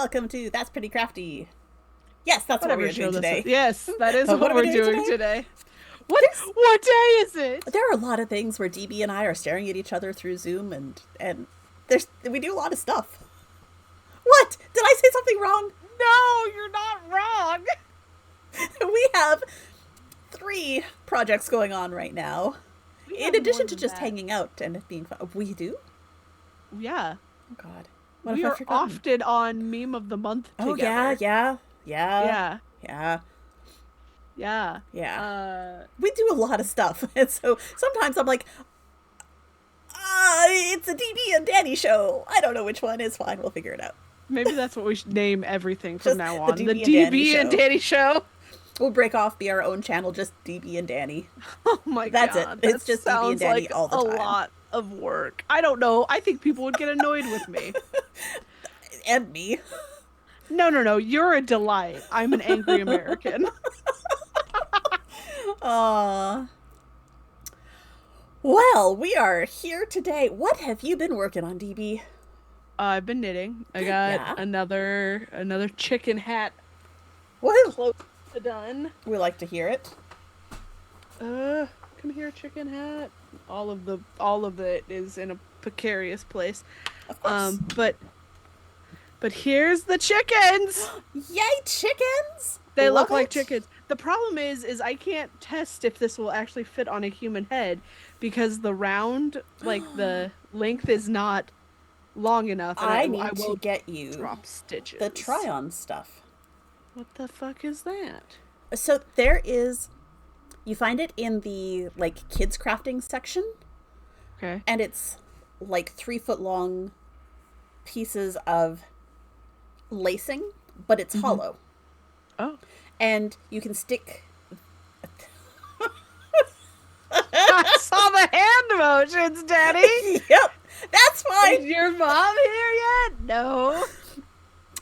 welcome to That's Pretty Crafty. Yes, that's what Whatever we're show doing this is. today. Yes, that is What what are we we're doing doing today? today. What day is it? There are a lot of things where DB and I are staring at each other through Zoom, and we do a lot of stuff. What? Did I say something wrong? No, you're not wrong. We have 3 projects going on right now. We In have addition more to than just that. hanging out and being fun. We do? Yeah, Oh, God. What we have I are forgotten? often on Meme of the Month Oh, together. yeah. Yeah, Yeah. yeah. Yeah. Uh, We do a lot of stuff. And so sometimes I'm like, it's a DB and Danny show. I don't know which one is fine. We'll figure it out. Maybe that's what we should name everything from Just now the on. DB The and Danny DB and show. Danny show. We'll break off, be our own channel, just DB and Danny. Oh my That's it. god, It's that just DB and sounds Danny like all the a time. lot of work. I don't know. I think people would get annoyed with me. And me. No. You're a delight. I'm an angry American. Aww. Well, we are here today. What have you been working on, DB? I've been knitting. I got Yeah. another chicken hat Woo! close to done. We like to hear it. Come here, chicken hat. All of it is in a precarious place. Of course. But here's the chickens. Yay, chickens! They Love look like it. chickens. The problem is I can't test if this will actually fit on a human head because the round, like the length, is not long enough. And I I need to will get you drop stitches. the try-on stuff. What the fuck is that? So there is, you find it in the like kids crafting section, Okay. and it's like 3-foot long pieces of lacing, but it's hollow, Oh. and you can stick. I saw the hand motions, Daddy. Yep, that's Is fine. your mom here yet? No.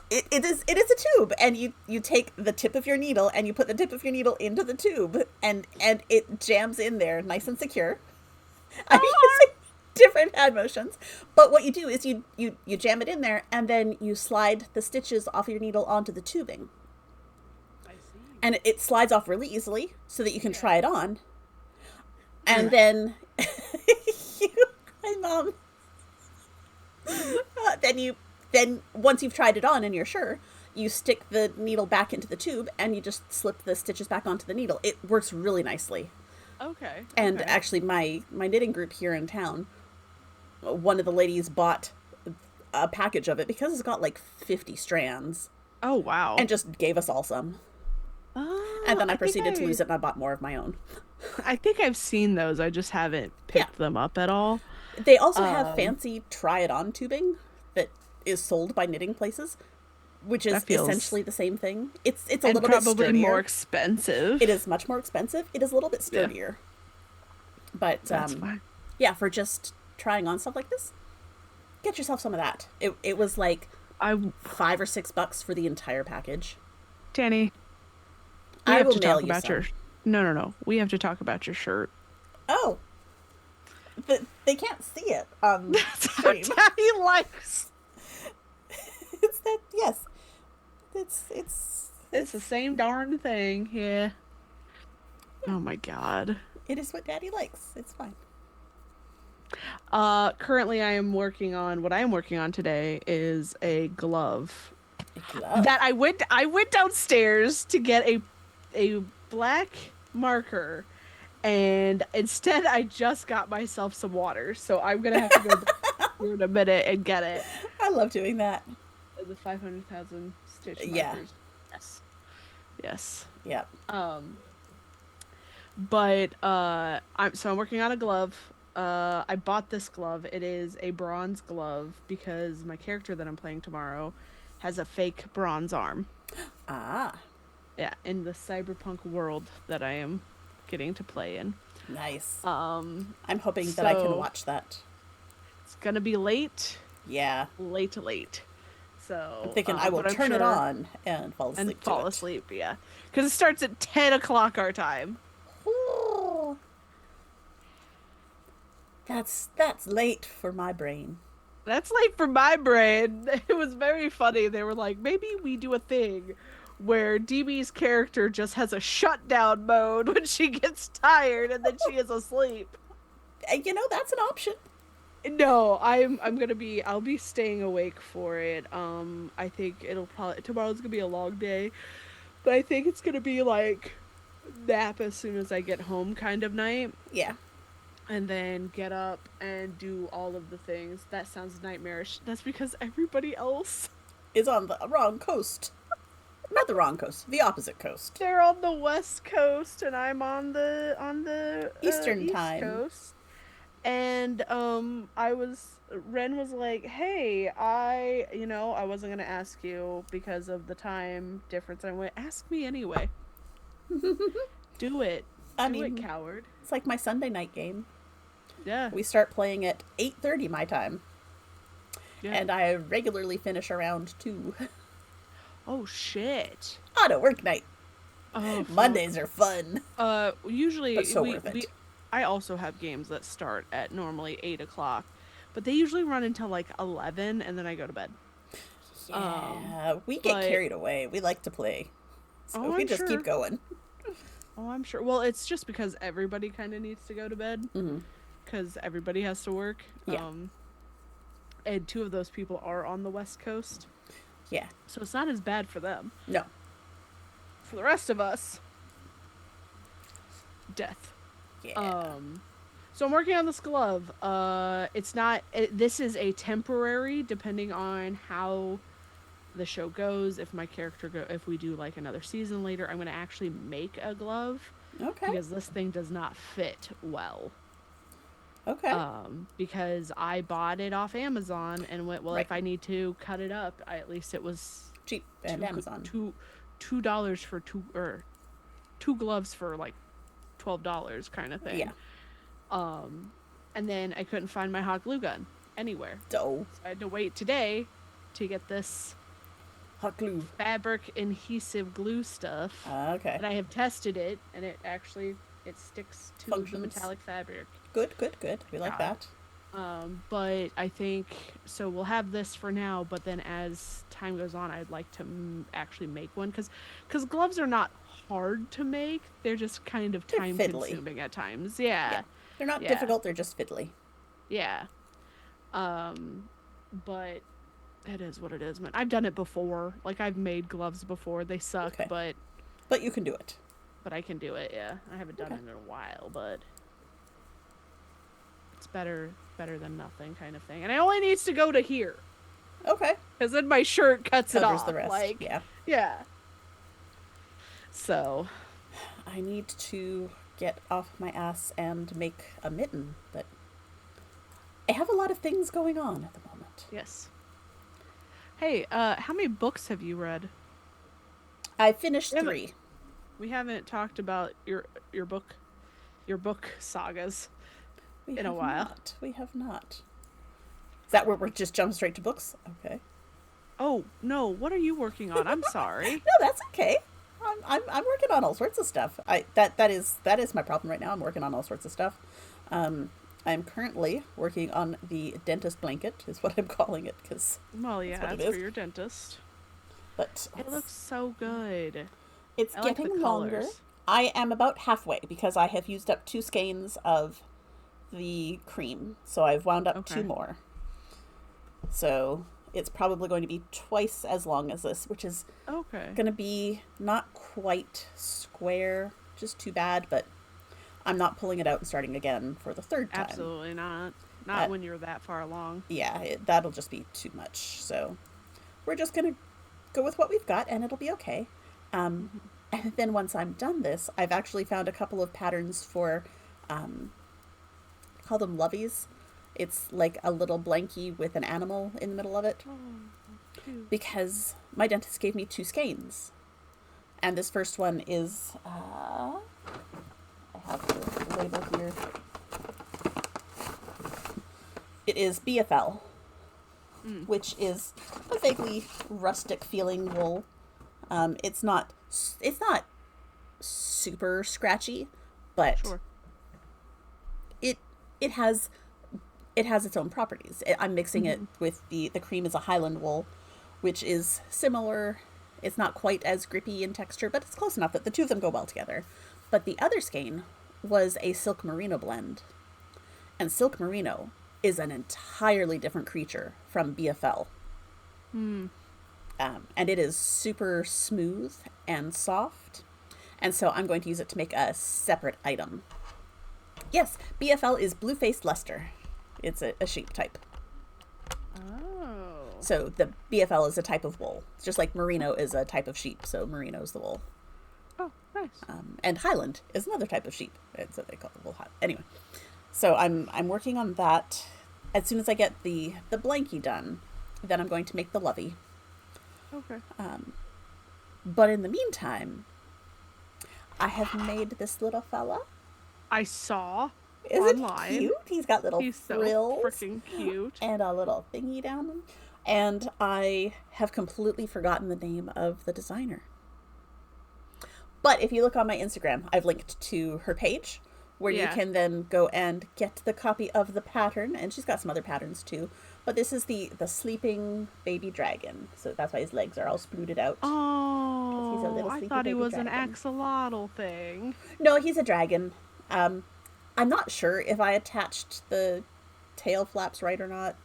It is a tube, and you take the tip of your needle and you put the tip of your needle into the tube, and it jams in there nice and secure. I'm using different hand motions, but what you do is you jam it in there, and then you slide the stitches off your needle onto the tubing, I see. and it slides off really easily so that you can try it on, and then my mom, then once you've tried it on and you're sure, you stick the needle back into the tube and you just slip the stitches back onto the needle. It works really nicely. Okay. And okay. actually my knitting group here in town, one of the ladies bought a package of it because it's got like 50 strands, Oh wow. and just gave us all some. Oh, And then I think proceeded to lose it and I bought more of my own. I think I've seen those. I just haven't picked them up at all. They also have fancy try it on tubing that is sold by knitting places, which is That feels- essentially the same thing. It's a And little bit probably sturdier. more expensive. It is much more expensive. It is a little bit sturdier. But That's fine. yeah, for just trying on stuff like this, get yourself some of that. It was like $5 or $6 for the entire package. Danny, we I have will to mail talk you about some. your. No. We have to talk about your shirt. Oh, they can't see it on That's how stream. Daddy likes. It's that, yes. It's It's the same darn thing. Yeah. Oh my god. it is what Daddy likes. It's fine. Currently what I am working on today is a glove. Glove. That I went downstairs to get a black marker, and instead I just got myself some water. So I'm gonna have to go back here in a minute and get it. I love doing that. The 500,000 stitch markers. Yeah. Yes. Yep. But I'm working on a glove. I bought this glove. It is a bronze glove because my character that I'm playing tomorrow has a fake bronze arm. Ah, Yeah, in the cyberpunk world that I am getting to play in. nice. Um, I'm hoping that I can so- watch that. it's gonna be late. Yeah. So I'm thinking I will but I'm turn it sure- on and fall asleep. and fall asleep. Yeah, because it starts at 10 o'clock our time. Ooh. That's late for my brain. That's like for my brain. It was very funny. They were like, maybe we do a thing where DB's character just has a shutdown mode when she gets tired and then she is asleep. That's an option. No, I'll be staying awake for it. I think it'll probably tomorrow's gonna be a long day, but I think it's gonna be like nap as soon as I get home kind of night. Yeah. And then get up and do all of the things. That sounds nightmarish. That's because everybody else Is on the wrong coast. Not the wrong coast, the opposite coast. they're on the west coast and I'm on the Eastern east time. coast. And Ren was like, "Hey, I wasn't going to ask you because of the time difference." I went, "Ask me anyway." Do it. I Do mean, it, coward. it's like my Sunday night game. Yeah. We start playing at 8:30 my time. Yeah. And I regularly finish around 2. Oh shit. On a work night. Oh, Mondays are fun. Usually But so worth it. I also have games that start at normally 8 o'clock, but they usually run until like 11, and then I go to bed. Yeah, we get but- carried away. We like to play. So Oh, we I'm just sure. keep going. Oh, I'm sure. Well, it's just because everybody kind of needs to go to bed because everybody has to work. Yeah. And 2 of those people are on the West Coast, Yeah. so it's not as bad for them. No. For the rest of us, death. Yeah. So I'm working on this glove. This is a temporary, depending on how the show goes. If we do like another season later, I'm gonna actually make a glove Okay. because this thing does not fit well. Okay. Because I bought it off Amazon and went, well, Right. if I need to cut it up, at least it was Cheap and Amazon. $2 for two gloves for like $12 kind of thing. Yeah. And then I couldn't find my hot glue gun anywhere. Dough. So I had to wait today to get this Hot glue. fabric adhesive glue stuff. Okay. And I have tested it, and it sticks to the Functions. metallic fabric. Good. We like Yeah. that. But I think so. We'll have this for now, but then as time goes on, I'd like to actually make one because gloves are not hard to make. They're just kind of They're time fiddly. consuming at times. Yeah. They're not Yeah. difficult, they're just fiddly. Yeah. But it is what it is, man. I've done it before. Like I've made gloves before. They suck, Okay. but But you can do it. I can do it. Yeah. I haven't done Okay. it in a while, but it's better than nothing kind of thing. And it only needs to go to here. Okay. Because then my shirt cuts it Covers off. the rest. Like, Yeah. yeah. So, I need to get off my ass and make a mitten, but I have a lot of things going on at the moment. yes. Hey, how many books have you read? I finished Yeah, but- 3. We haven't talked about your book sagas. We in a have while. Not. We have not. Is that where we're just jump straight to books? Okay. Oh, no, what are you working on? I'm sorry. No, that's okay. I'm working on all sorts of stuff. That is my problem right now. I'm working on all sorts of stuff. I'm currently working on the dentist blanket, is what I'm calling it, because Well, yeah, what it that's for is. your dentist. but It looks so good. it's I like the getting longer. colors. I am about halfway because I have used up 2 skeins of the cream, so I've wound up Okay. 2 more. So it's probably going to be twice as long as this, which is Okay. going to be not quite square, just too bad, but I'm not pulling it out and starting again for the 3rd time. Absolutely not. Not That- when you're that far along. Yeah, that'll just be too much. So we're just going to go with what we've got, and it'll be okay. And then once I'm done this, I've actually found a couple of patterns for, call them loveys. It's like a little blankie with an animal in the middle of it. Cute. Because my dentist gave me 2 skeins. And this first one is, I have the label here. It is BFL, which is a vaguely rustic feeling wool. It's not super scratchy, but Sure. it has it has its own properties. I'm mixing it with the cream is a Highland wool, which is similar. It's not quite as grippy in texture, but it's close enough that the two of them go well together. But the other skein was a silk merino blend. And silk merino is an entirely different creature from BFL. And it is super smooth and soft. And so I'm going to use it to make a separate item. Yes, BFL is blue-faced Leicester. It's a sheep type. Oh. So the BFL is a type of wool. It's just like merino is a type of sheep, so merino is the wool. Oh, nice. And Highland is another type of sheep. That's what they call the wool. Anyway, so I'm working on that. As soon as I get the blankie done, then I'm going to make the lovey. Okay. But in the meantime, I have made this little fella. I saw Isn't online. he cute? He's got little He's so frills freaking cute. and a little thingy down him. And I have completely forgotten the name of the designer. But if you look on my Instagram, I've linked to her page where you can then go and get the copy of the pattern. And she's got some other patterns too. But this is the sleeping baby dragon. So that's why his legs are all sprouted out. Oh, He's a little I sleepy thought he baby was an dragon. axolotl thing. No, he's a dragon. I'm not sure if I attached the tail flaps right or not.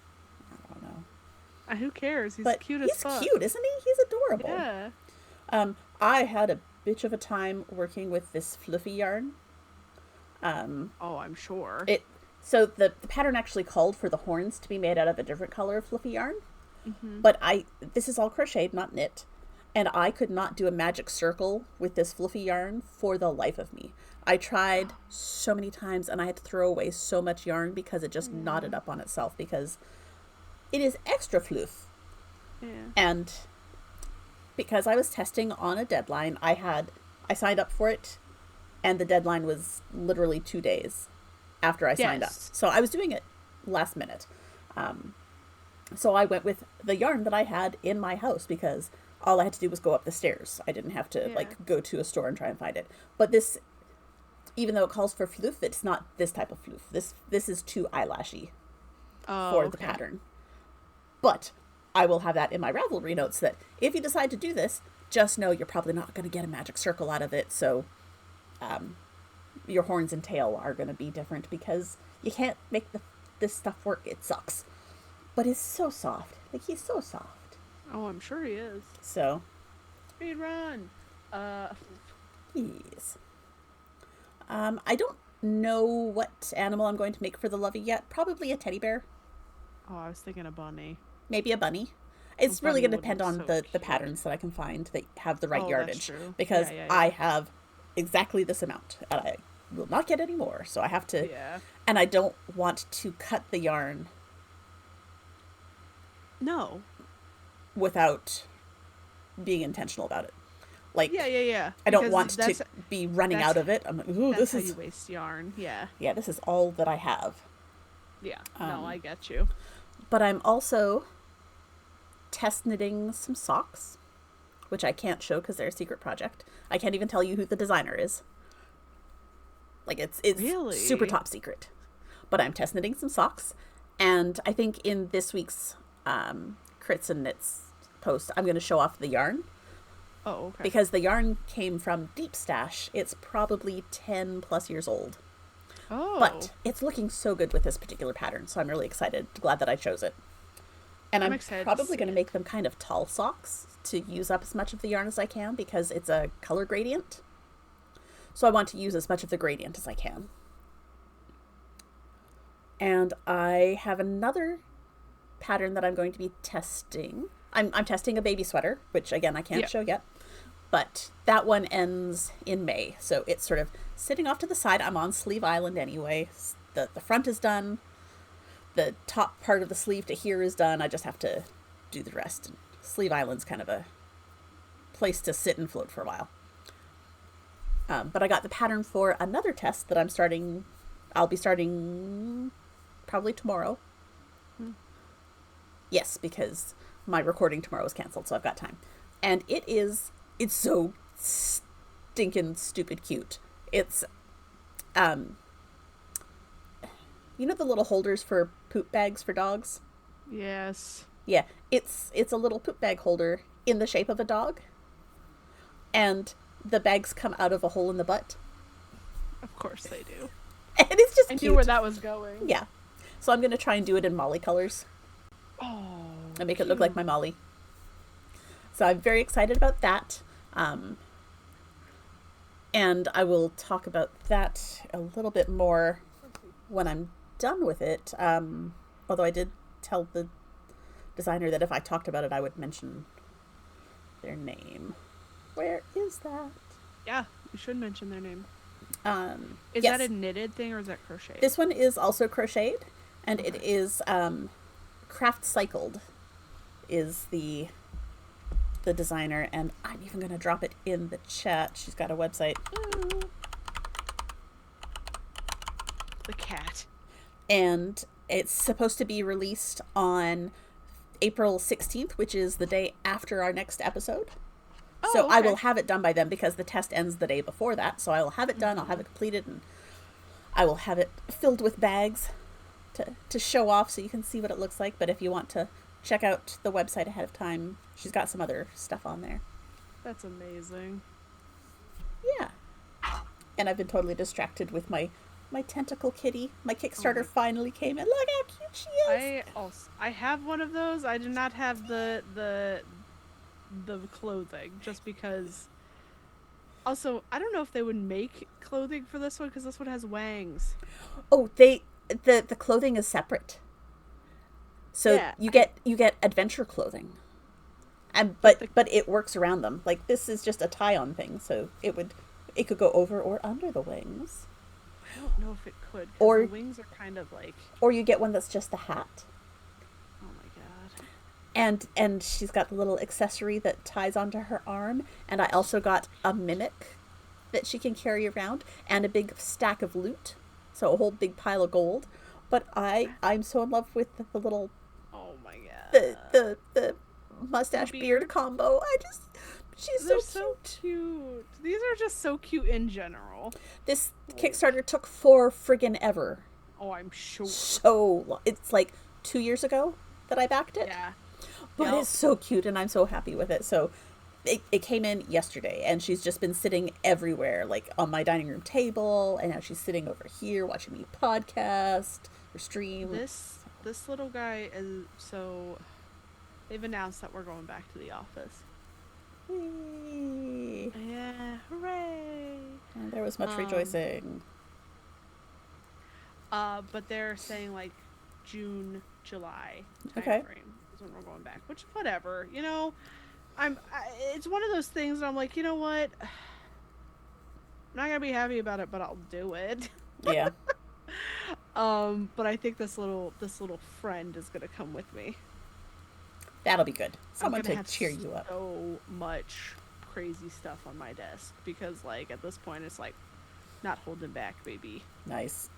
I don't know. Who cares? He's But cute he's as fuck. cute, isn't he? He's adorable. Yeah. I had a bitch of a time working with this fluffy yarn. Oh, I'm sure. So the pattern actually called for the horns to be made out of a different color of fluffy yarn. But this is all crocheted, not knit. And I could not do a magic circle with this fluffy yarn for the life of me. I tried so many times and I had to throw away so much yarn because it just knotted up on itself because it is extra fluff. Yeah. And because I was testing on a deadline, I signed up for it and the deadline was literally 2 days after I signed up. So I was doing it last minute. So I went with the yarn that I had in my house because all I had to do was go up the stairs. I didn't have to go to a store and try and find it. But this, even though it calls for fluff, it's not this type of fluff. This is too eyelashy for the pattern. But I will have that in my Ravelry notes that if you decide to do this, just know you're probably not going to get a magic circle out of it. So your horns and tail are going to be different because you can't make this stuff work. It sucks. But it's so soft. Like, he's so soft. Oh, I'm sure he is. So. Speed run. Yes. I don't know what animal I'm going to make for the lovey yet. Probably a teddy bear. Oh, I was thinking a bunny. Maybe a bunny. It's really going to depend on the cute. patterns that I can find that have the right yardage. That's true. Because Yeah. I have exactly this amount. And I will not get any more. So I have to. Yeah. And I don't want to cut the yarn. No. Without being intentional about it. Like, Yeah. I don't want to be running out of it. I'm like, ooh, that's this is how you waste yarn. Yeah. Yeah, this is all that I have. Yeah. No, I get you. But I'm also test knitting some socks, which I can't show because they're a secret project. I can't even tell you who the designer is. Like, it's really super top secret. But I'm test knitting some socks, and I think in this week's Crits and Knits post, I'm going to show off the yarn. Oh, okay. Because the yarn came from Deep Stash. It's probably 10 plus years old. Oh. But it's looking so good with this particular pattern, so I'm really excited. Glad that I chose it. And I'm probably going to make them kind of tall socks to use up as much of the yarn as I can because it's a color gradient. So I want to use as much of the gradient as I can. And I have another pattern that I'm going to be testing. I'm testing a baby sweater, which again I can't show yet. But that one ends in May. So it's sort of sitting off to the side. I'm on Sleeve Island anyway. The front is done. The top part of the sleeve to here is done. I just have to do the rest. And Sleeve Island's kind of a place to sit and float for a while. But I got the pattern for another test that I'm starting. I'll be starting probably tomorrow. Yes, because my recording tomorrow is canceled, so I've got time. And it's so stinking stupid cute. It's You know the little holders for poop bags for dogs? Yes. Yeah, it's a little poop bag holder in the shape of a dog, and the bags come out of a hole in the butt, Of course they do. and it's just I cute. knew where that was going. Yeah, so I'm gonna try and do it in Molly colors Oh. and make it look like my Molly. So I'm very excited about that, and I will talk about that a little bit more when I'm done with it. Although I did tell the designer that if I talked about it, I would mention their name. Where is that? Yeah, you should mention their name. Is Yes. that a knitted thing or is that crocheted? This one is also crocheted, and Okay. it is Craft Cycled is the designer, and I'm even going to drop it in the chat. She's got a website. The cat. And it's supposed to be released on April 16th, which is the day after our next episode. Oh, So I okay. will have it done by then because the test ends the day before that. So I will have it done, I'll have it completed, and I will have it filled with bags to show off so you can see what it looks like. But if you want to check out the website ahead of time, she's got some other stuff on there. That's amazing. Yeah. And I've been totally distracted with my tentacle kitty. My Kickstarter finally came in. Look how cute she is. I have one of those. I do not have the clothing just because. Also, I don't know if they would make clothing for this one because this one has wangs. Oh, the clothing is separate. So Yeah, you get adventure clothing. And but it works around them. Like this is just a tie-on thing, so it could go over or under the wings. I don't know if it could. 'Cause Or the wings are kind of like. or you get one that's just the hat. Oh my god. And she's got the little accessory that ties onto her arm, and I also got a mimic that she can carry around and a big stack of loot. So a whole big pile of gold. But I'm so in love with the little Oh my god. the mustache beard combo. She's so cute. These are just so cute in general. This Kickstarter took for friggin' ever. Oh, I'm sure. It's like 2 years ago that I backed it. Yeah. But it's so cute and I'm so happy with it. So it came in yesterday and she's just been sitting everywhere, like on my dining room table, and now she's sitting over here watching me podcast or stream. This little guy is so. They've announced that we're going back to the office. Whee! Yeah, hooray! And there was much rejoicing. But they're saying like June, July Okay. timeframe is when we're going back. Which whatever, you know. It's one of those things that I'm like, you know what? I'm not gonna be happy about it, but I'll do it. Yeah. But I think this little friend is gonna come with me. That'll be good. I'm Someone gonna to have cheer you up. So much crazy stuff on my desk because, like, at this point, it's like not holding back, baby. Nice.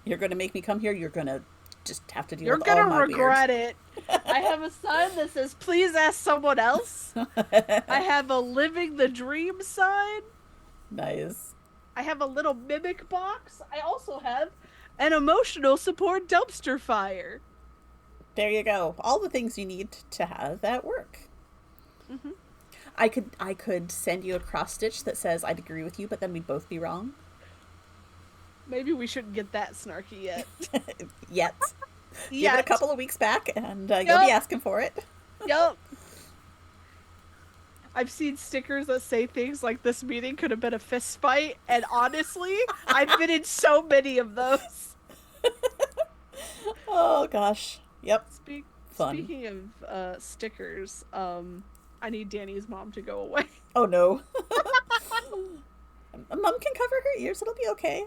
You're gonna make me come here. You're gonna just have to deal You're with all my gonna regret it. I have a sign that says, "Please ask someone else." I have a "Living the Dream" sign. Nice. I have a little mimic box. I also have an emotional support dumpster fire. There you go. All the things you need to have that work. Mm-hmm. I could send you a cross stitch that says I'd agree with you, but then we'd both be wrong. Maybe we shouldn't get that snarky yet. Yet. Give Yet. it a couple of weeks back, and you'll be asking for it. Yup. I've seen stickers that say things like "This meeting could have been a fist fight," and honestly, I've been in so many of those. Oh gosh. Yep. Fun. Speaking of stickers, I need Danny's mom to go away. Oh no. Mom can cover her ears. It'll be okay.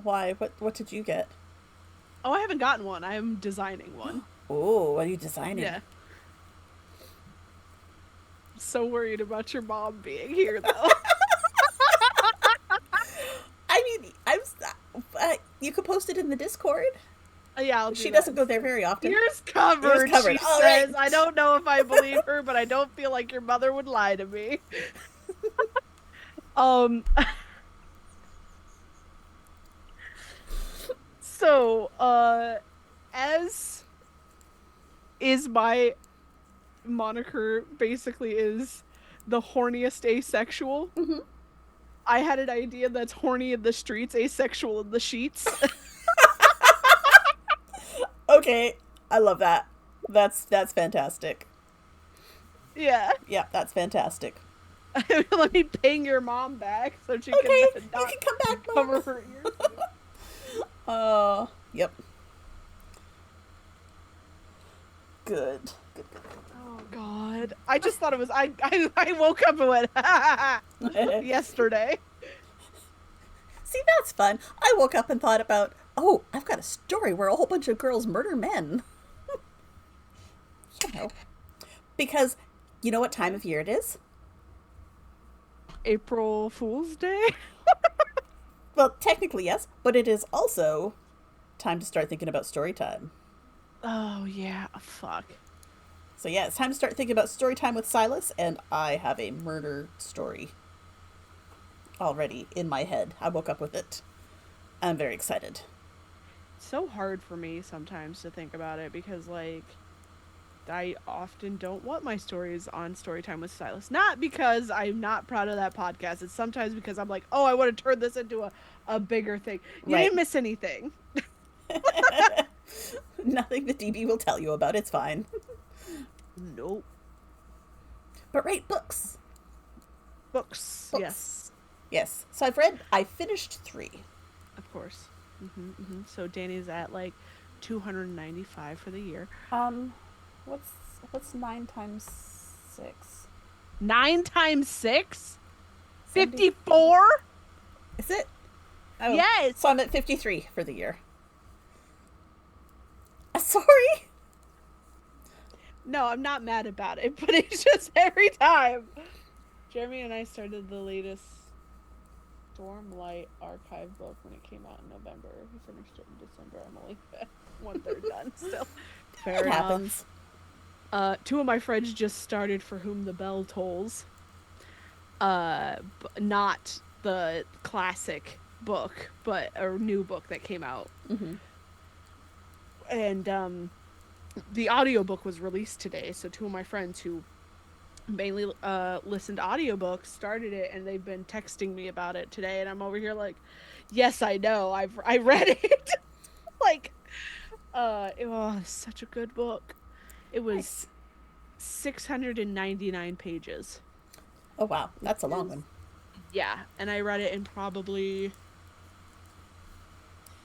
Why? What did you get? Oh, I haven't gotten one. I am designing one. Oh, what are you designing? Yeah. So worried about your mom being here, though. I mean, you could post it in the Discord. Yeah, I'll do She that. doesn't go there very often. Ears covered, Ears covered. she All says. right. I don't know if I believe her, but I don't feel like your mother would lie to me. So, as is my moniker basically is the horniest asexual. Hmm. I had an idea that's horny in the streets, asexual in the sheets. Okay, I love that. That's fantastic. Yeah. Yeah, that's fantastic. Let me ping your mom back so she Okay, can you not can come back, cover Mom. her ears. Yep. Good. Good. Oh God! I just thought it was I woke up and went yesterday. See, that's fun. I woke up and thought about, oh, I've got a story where a whole bunch of girls murder men. You know, because you know what time of year it is? April Fool's Day. Well, technically yes, but it is also time to start thinking about story time. Oh yeah, fuck. So yeah, it's time to start thinking about story time with Silas, and I have a murder story already in my head. I woke up with it. I'm very excited. It's so hard for me sometimes to think about it because like I often don't want my stories on Storytime with Silas. Not because I'm not proud of that podcast. It's sometimes because I'm like, oh, I want to turn this into a bigger thing. You Right. didn't miss anything. Nothing the DB will tell you about. It's fine. Nope. But right, books. Books. Books. Yes. Yes. So I finished 3. Of course. So Danny's at like 295 for the year. Um, what's 9 times 6? 9 times 6? 54? Is it? Oh, Yes. so I'm at 53 for the year. Sorry. No, I'm not mad about it, but it's just every time. Jeremy and I started the latest Stormlight archive book when it came out in November. We finished it in December. I'm only 1/3 done still. Fair It enough. happens. 2 of my friends just started For Whom the Bell Tolls. Not the classic book, but a new book that came out. Mm-hmm. And the audiobook was released today, so 2 of my friends who mainly listened to audiobooks started it, and they've been texting me about it today, and I'm over here like, yes, I know, I read it. Like it was such a good book. It was Nice. 699 pages. Oh wow, that's a long one. Yeah, and I read it in probably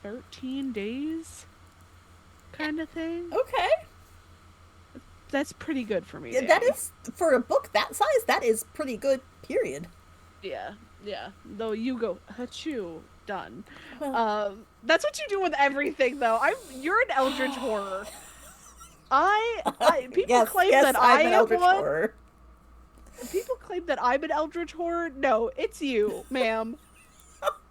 13 days kind of thing. Okay. That's pretty good for me. Yeah, Danny. that is, for a book that size, that is pretty good, period. Yeah. Though you go, achoo, done. Well, That's what you do with everything, though. You're an eldritch horror. People yes, claim yes, that I'm I an am eldritch one. horror. People claim that I'm an eldritch horror. No, it's you, ma'am.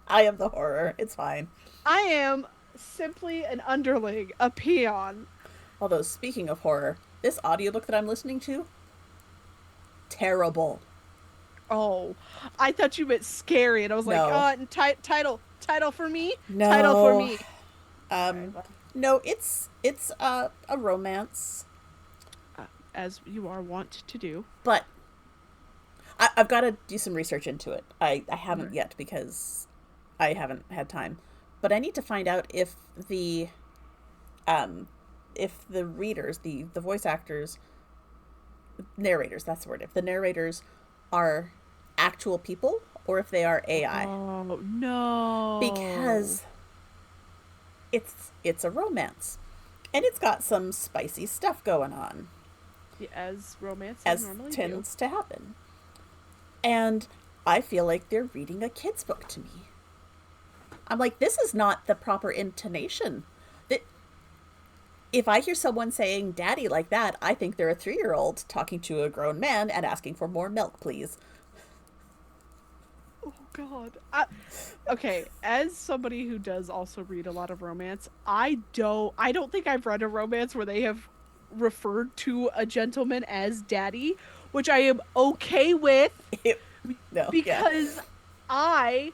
I am the horror. It's fine. I am simply an underling, a peon. Although, speaking of horror, this audiobook that I'm listening to, terrible. Oh, I thought you meant scary, and I was No. like, title for me, No. title for me. No, it's a romance, As you are wont to do. but I've got to do some research into it. I haven't yet because I haven't had time, but I need to find out if the readers, the voice actors, narrators, that's the word, if the narrators are actual people or if they are AI. Oh no! Because it's a romance, and it's got some spicy stuff going on, Yeah, as romance as normally tends to happen. And I feel like they're reading a kid's book to me. I'm like, this is not the proper intonation. That if I hear someone saying "daddy" like that, I think they're a 3-year-old talking to a grown man and asking for more milk, please. Oh God. Okay, as somebody who does also read a lot of romance, I don't think I've read a romance where they have referred to a gentleman as daddy, which I am okay with No, because I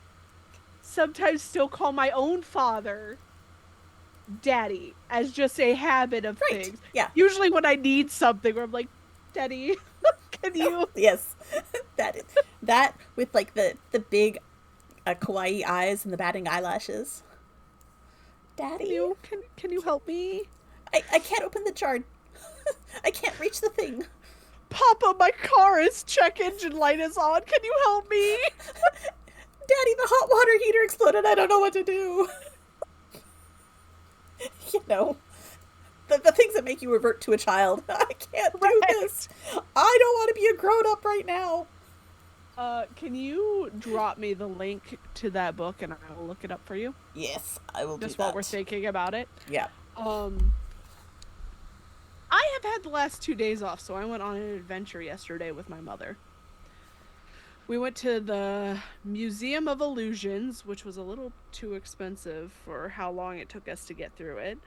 sometimes still call my own father daddy as just a habit of Right. things. Yeah. Usually when I need something where I'm like, daddy, can you Yes. that that with like the big kawaii eyes and the batting eyelashes. Daddy, can you help me? I can't open the jar. I can't reach the thing. Papa, my car is check engine light is on. Can you help me? Daddy, the hot water heater exploded. I don't know what to do. You know, the things that make you revert to a child. I can't do this. I don't want to be a grown up right now. Can you drop me the link to that book and I will look it up for you? Yes, I will do Just that. while we're thinking about it. Yeah. Um, I have had the last 2 days off, so I went on an adventure yesterday with my mother. We went to the Museum of Illusions, which was a little too expensive for how long it took us to get through it.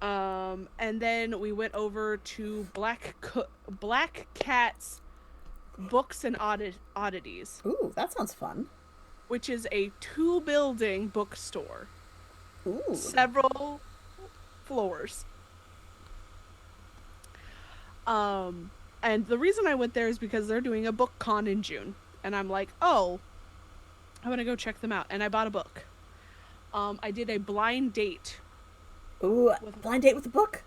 And then we went over to Black Cat's Books and Oddities, Ooh, that sounds fun. which is a 2-building bookstore, Ooh. several floors. And the reason I went there is because they're doing a book con in June, and I'm like, oh, I want to go check them out, and I bought a book. I did a blind date. Ooh, blind date with a book?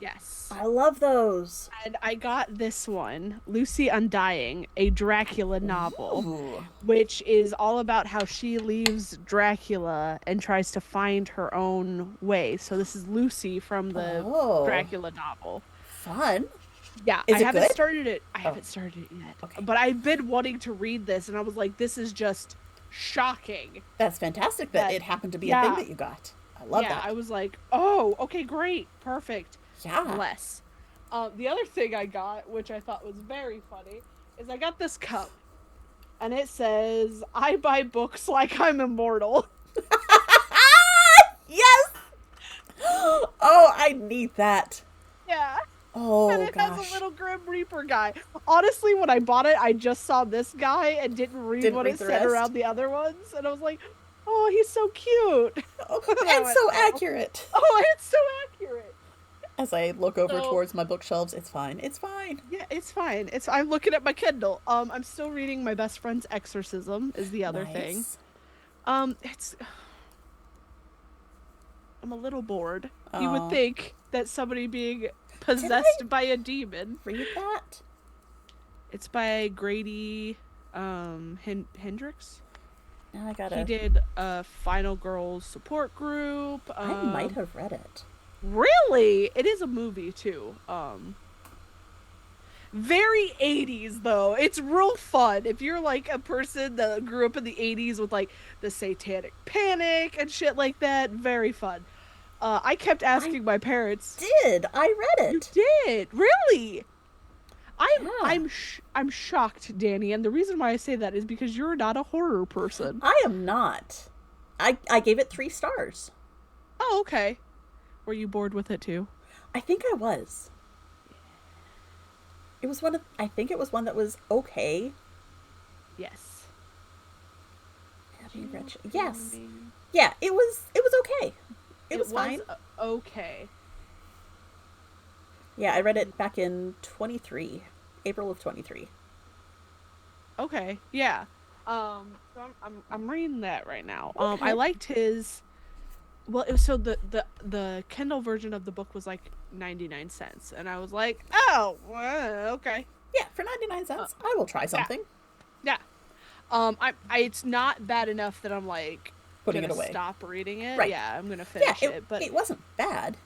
Yes. I love those. And I got this one, Lucy Undying, a Dracula novel, Ooh. which is all about how she leaves Dracula and tries to find her own way. So this is Lucy from the Dracula novel. Fun. Yeah, Is I it haven't good? started it. I haven't started it yet. Okay. But I've been wanting to read this, and I was like, this is just shocking. That's fantastic that it happened to be a yeah. thing that you got. I love that. I was like, oh, okay, great, perfect. Yeah. Bless. The other thing I got, which I thought was very funny, is I got this cup, and it says, "I buy books like I'm immortal." Yes! Oh, I need that. Yeah. Oh, And it gosh. has a little Grim Reaper guy. Honestly, when I bought it, I just saw this guy and didn't read what it the said rest? around the other ones, and I was like, oh, he's so cute. Oh, And I and went, so oh. accurate. Oh, it's so accurate. As I look over So- towards my bookshelves, it's fine. It's fine. Yeah, it's fine. I'm looking at my Kindle. I'm still reading My Best Friend's Exorcism is the other thing. Nice. I'm a little bored. Oh. You would think that somebody being possessed by a demon. Read that? It's by Grady Hendrix. Now I gotta. He did a Final Girls support group. I might have read it. Really? It is a movie too. Very 80s though. It's real fun. If you're like a person that grew up in the 80s with like the Satanic Panic and shit like that, very fun. I kept asking my parents. I read it. You did? Really? Yeah. I'm shocked, Danny, and the reason why I say that is because you're not a horror person. I am not. I gave it 3 stars. Oh, okay. Were you bored with it too? I think I was. It was I think it was one that was okay. Yes. Yes. Yeah, it was okay. It was fine. Okay. Yeah, I read it back in 23. April of 23. Okay. Yeah. So I'm reading that right now. Okay. I liked his. Well, it was so the Kindle version of the book was like 99 cents, and I was like, oh, well, okay. Yeah, for 99 cents, I will try something. Yeah. It's not bad enough that I'm like Putting gonna it away. Stop reading it. Right. Yeah, I'm gonna finish it, but it wasn't bad.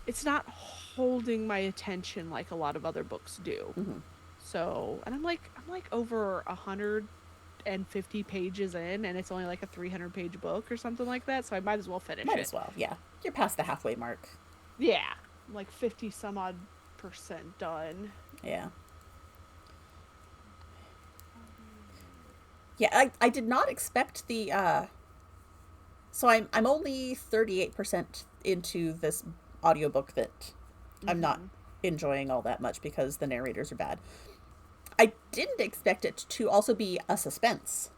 it's not holding my attention like a lot of other books do. Mm-hmm. So, and I'm like over 150 pages in, and it's only like a 300-page book or something like that. So I might as well finish it. Might as well, yeah. You're past the halfway mark. Yeah, I'm like 50 some odd % done. Yeah. Yeah, I did not expect the so I'm only 38% into this audiobook that I'm not enjoying all that much because the narrators are bad. I didn't expect it to also be a suspense.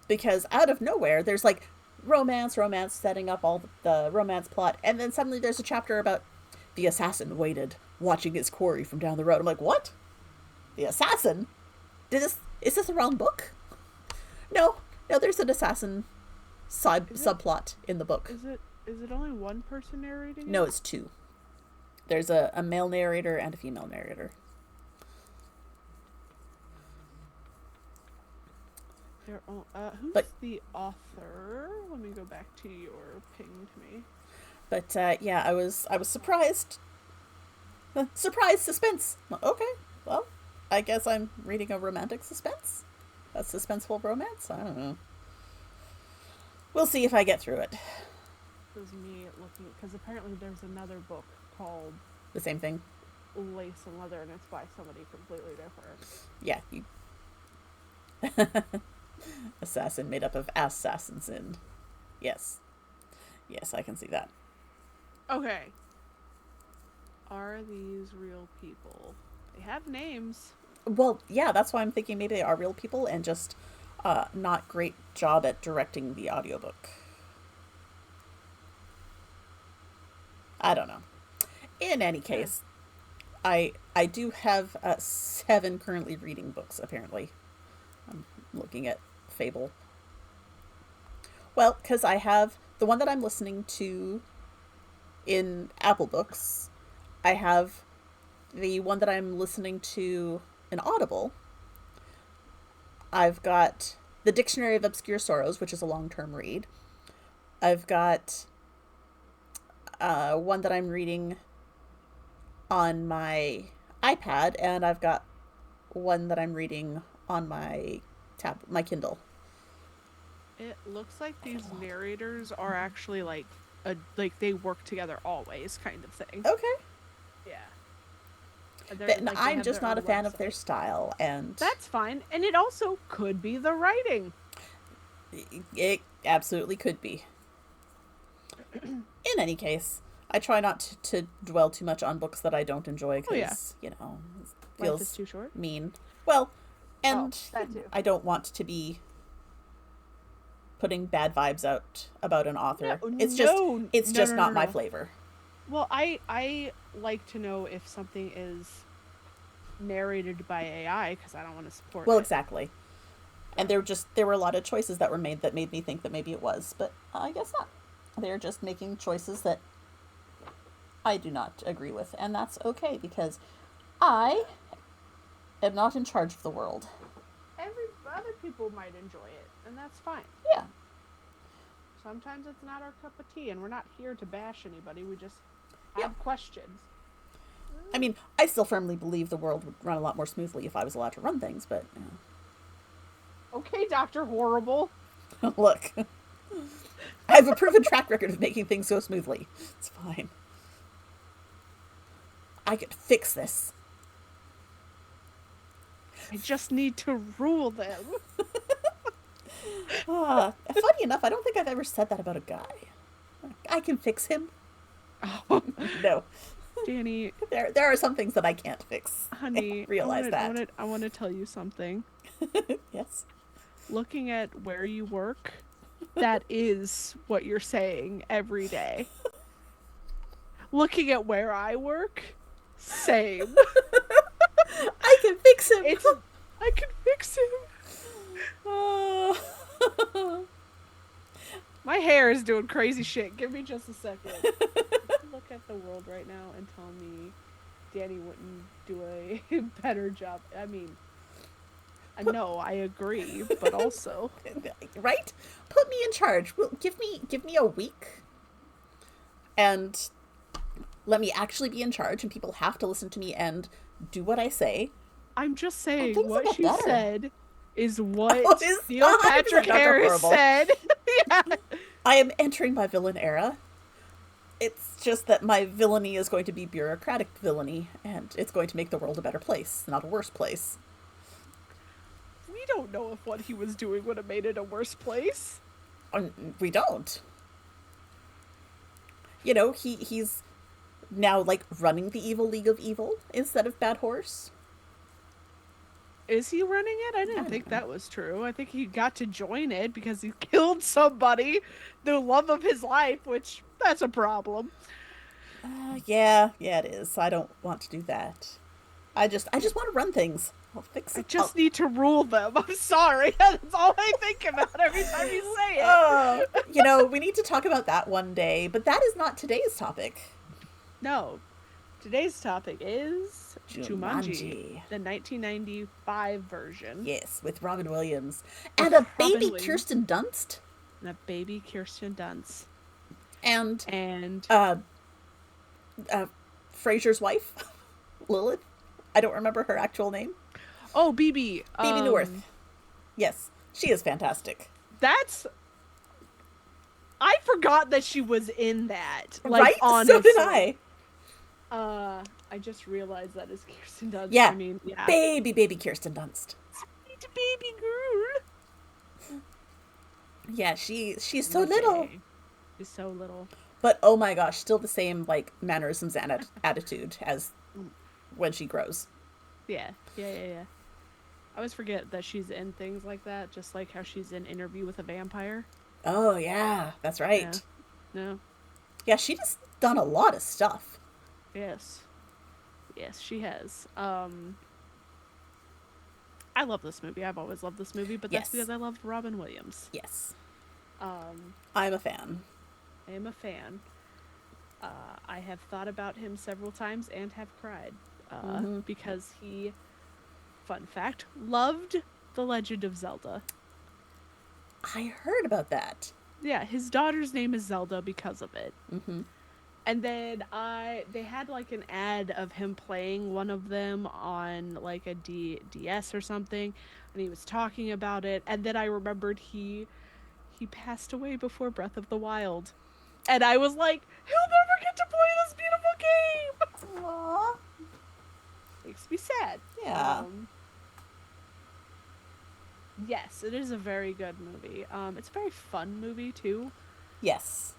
Because out of nowhere there's like romance, setting up all the romance plot, and then suddenly there's a chapter about the assassin waited, watching his quarry from down the road. I'm like, what? The assassin? Is this the wrong book? No, no, there's an assassin subplot in the book. Is it only one person narrating it? No, it's two. There's a male narrator and a female narrator. Who's the author? Let me go back to your ping to me. But yeah, I was surprised. Surprise suspense. Okay, well, I guess I'm reading a romantic suspense. A suspenseful romance. I don't know. We'll see if I get through it. This is me looking, because apparently there's another book called The same thing. Lace and Leather, and it's by somebody completely different. Yeah. Assassin made up of assassins in. Yes. Yes, I can see that. Okay. Are these real people? They have names. Well, yeah, that's why I'm thinking maybe they are real people and just not great job at directing the audiobook. I don't know. In any case, I do have 7 currently reading books, apparently. I'm looking at Fable. Well, because I have the one that I'm listening to in Apple Books. I have the one that I'm listening to in Audible. I've got The Dictionary of Obscure Sorrows, which is a long-term read. I've got one that I'm reading on my iPad, and I've got one that I'm reading on my Kindle. It looks like these narrators are actually like they work together always, kind of thing. Okay. Yeah. But I'm just not a fan of their style, and that's fine. And it also could be the writing. It absolutely could be. In any case, I try not to dwell too much on books that I don't enjoy because, it feels life is too short. Mean. Well, and that too. I don't want to be putting bad vibes out about an author. It's just not my flavor. Well, I like to know if something is narrated by AI because I don't want to support it. Well, exactly. And there were a lot of choices that were made that made me think that maybe it was, but I guess not. They're just making choices that I do not agree with, and that's okay because I am not in charge of the world. Other people might enjoy it, and that's fine. Yeah. Sometimes it's not our cup of tea, and we're not here to bash anybody. We just have questions. I mean, I still firmly believe the world would run a lot more smoothly if I was allowed to run things, but... Okay, Dr. Horrible. Look. I have a proven track record of making things go smoothly. It's fine. I could fix this. I just need to rule them. Funny enough, I don't think I've ever said that about a guy. I can fix him. Oh. No. Danny. There are some things that I can't fix. Honey, realize that. I want to tell you something. Yes. Looking at where you work, that is what you're saying every day. Looking at where I work, same. I can fix him. I can fix him. My hair is doing crazy shit. Give me just a second. Look at the world right now and tell me Danny wouldn't do a better job. I mean, no, I agree, but also, right? Put me in charge. Well, give me a week, and let me actually be in charge, and people have to listen to me and do what I say. I'm just saying what she said is what Neil Neil Patrick Harris said. Yeah. I am entering my villain era. It's just that my villainy is going to be bureaucratic villainy, and it's going to make the world a better place, not a worse place. We don't know if what he was doing would have made it a worse place. We don't. You know, he's now, like, running the evil League of Evil instead of Bad Horse. Is he running it? I I didn't think don't know. that was true. I think he got to join it because he killed somebody, the love of his life, which that's a problem. Yeah, it is. I don't want to do that. I just want to run things. I'll fix I it. I'll, just need to rule them. I'm sorry. That's all I think about every time you say oh, it. we need to talk about that one day, but that is not today's topic. No. Today's topic is Jumanji, Jumanji. the 1995 version. Yes, with Robin Williams With and a Robin baby Williams Kirsten Dunst and a baby Kirsten Dunst. and And uh, Frasier's wife, Lilith. I don't remember her actual name. oh, BB. Phoebe Newirth. Yes, she is fantastic. That's I forgot that she was in that. Like, Right? honestly. So did I. I just realized that is Kirsten Dunst. Yeah. I mean, yeah. Baby Kirsten Dunst. Sweet baby girl. Yeah, she's so little. She's so little. But oh my gosh, still the same like mannerisms and attitude as when she grows. Yeah. I always forget that she's in things like that, just like how she's in Interview with a Vampire. Oh yeah, that's right. Yeah. No. Yeah, she just done a lot of stuff. Yes, she has. I love this movie. I've always loved this movie, but that's Yes. because I loved Robin Williams. Yes, Um, I'm a fan. I am a fan. I have thought about him several times and have cried because he, fun fact, loved The Legend of Zelda. I heard about that. Yeah, his daughter's name is Zelda because of it. Mm-hmm. And then they had like an ad of him playing one of them on like a DS or something, and he was talking about it. And then I remembered he passed away before Breath of the Wild, and I was like, he'll never get to play this beautiful game. Aww. Makes me sad. Yeah. Yes, it is a very good movie. It's a very fun movie too, Yes.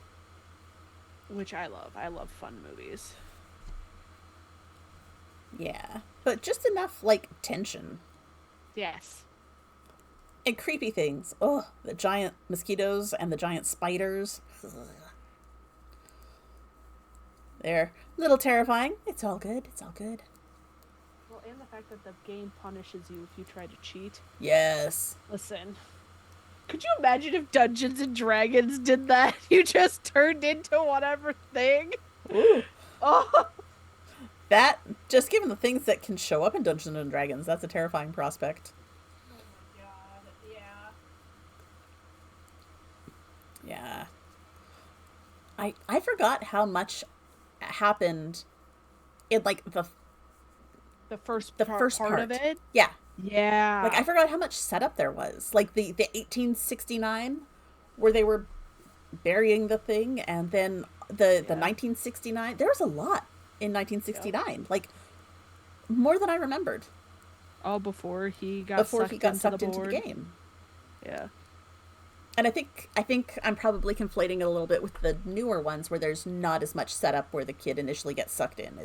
which I love. I love fun movies. Yeah. But just enough like tension Yes. and creepy things. Oh, the giant mosquitoes and the giant spiders. They're a little terrifying. It's all good. It's all good. Well, and the fact that the game punishes you if you try to cheat. Yes. Listen, could you imagine if Dungeons and Dragons did that? You just turned into whatever thing. Ooh. Oh, That, just given the things that can show up in Dungeons and Dragons, that's a terrifying prospect. my god, yeah. Yeah. I forgot how much happened in like The first the part, first part of part. it. Yeah. Yeah. Like I forgot how much setup there was. Like the 1869 where they were burying the thing, and then the 1969. There was a lot in 1969. Like more than I remembered all before he got before sucked he got into sucked the into board. the game. Yeah. And I think I'm probably conflating it a little bit with the newer ones where there's not as much setup where the kid initially gets sucked in.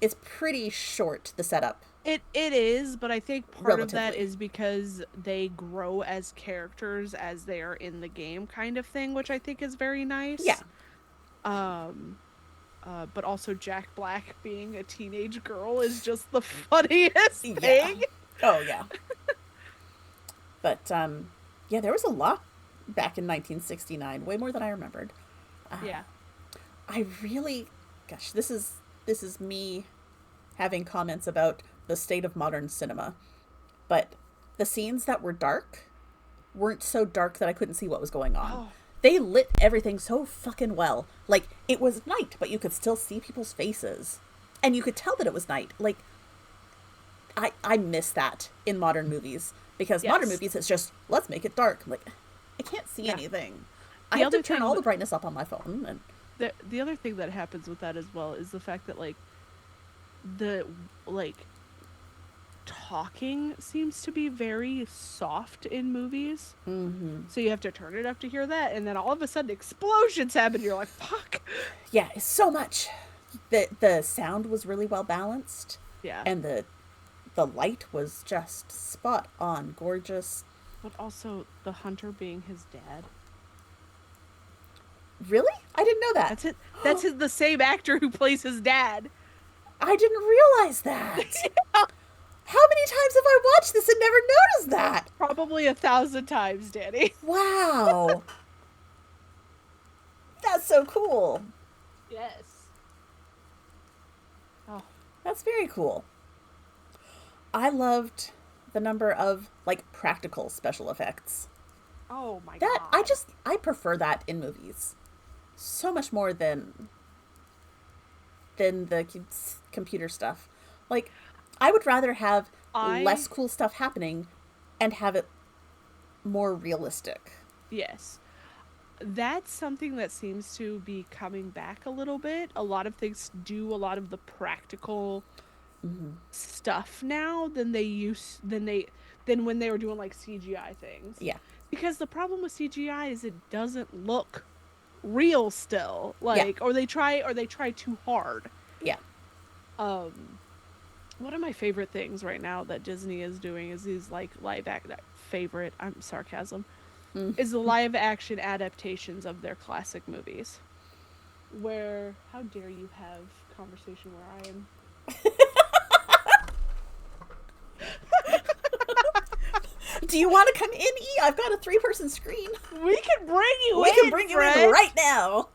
It's pretty short, the setup. It is, but I think part of that Relatively. is because they grow as characters as they are in the game, kind of thing, which I think is very nice. Yeah. But also Jack Black being a teenage girl is just the funniest Yeah. thing. Oh yeah. But yeah, there was a lot back in 1969, way more than I remembered. Yeah. I really, gosh, this is me having comments about the state of modern cinema. But the scenes that were dark weren't so dark that I couldn't see what was going on. Oh. They lit everything so fucking well. Like, it was night, but you could still see people's faces. And you could tell that it was night. Like, I miss that in modern movies. Because modern Yes. movies, it's just, let's make it dark. I'm like, I can't see Yeah. anything. The I have to other turn thing all the that- brightness up on my phone. And The other thing that happens with that as well is the fact that, like, the, like, talking seems to be very soft in movies. mm-hmm. So you have to turn it up to hear that, and then all of a sudden explosions happen. You're like, fuck. Yeah, it's so much. The sound was really well balanced. Yeah. And the light was just spot on, gorgeous. But also the hunter being his dad. Really? I didn't know that. That's it. The same actor who plays his dad. I didn't realize that. How many times have I watched this and never noticed that? Probably 1,000 times, Danny. Wow. That's so cool. Yes. Oh. That's very cool. I loved the number of, like, practical special effects. Oh my That, god. I prefer that in movies. So much more than the computer stuff. Like, I would rather have less cool stuff happening and have it more realistic. Yes. That's something that seems to be coming back a little bit. A lot of things do a lot of the practical stuff now than when they were doing like CGI things. Yeah. Because the problem with CGI is it doesn't look real still. Like or they try too hard. Yeah. One of my favorite things right now that Disney is doing is these like I'm sarcasm. Is the live action adaptations of their classic movies. Where how dare you have conversation where I am Do you want to come in, E? I've got a 3-person screen. We can bring you We in. can bring you in right now.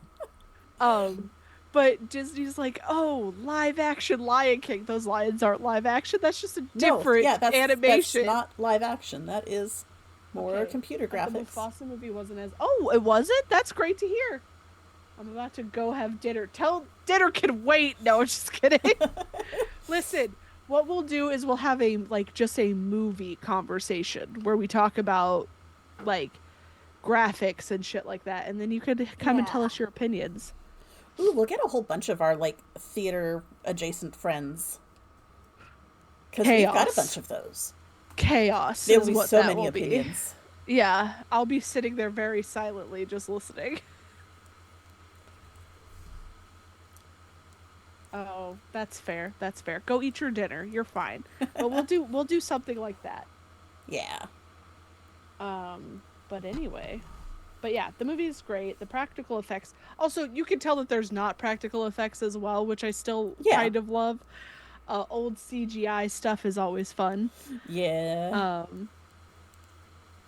But Disney's like, oh, live action Lion King. Those lions aren't live action. That's just a different animation. That's not live action. That is more computer graphics. The Mufasa movie wasn't as. Oh, it wasn't? That's great to hear. I'm about to go have dinner. Tell dinner can wait. No, just kidding. Listen, what we'll do is we'll have just a movie conversation where we talk about like graphics and shit like that, and then you could come and tell us your opinions. Ooh, we'll get a whole bunch of our like theater adjacent friends. Because we've got a bunch of those. Chaos. There will be so many opinions. Yeah, I'll be sitting there very silently just listening. Oh, that's fair. That's fair. Go eat your dinner. You're fine. But we'll do something like that. Yeah. But anyway. But yeah, the movie is great. The practical effects. Also, you can tell that there's not practical effects as well, which I still kind of love. Old CGI stuff is always fun. Yeah.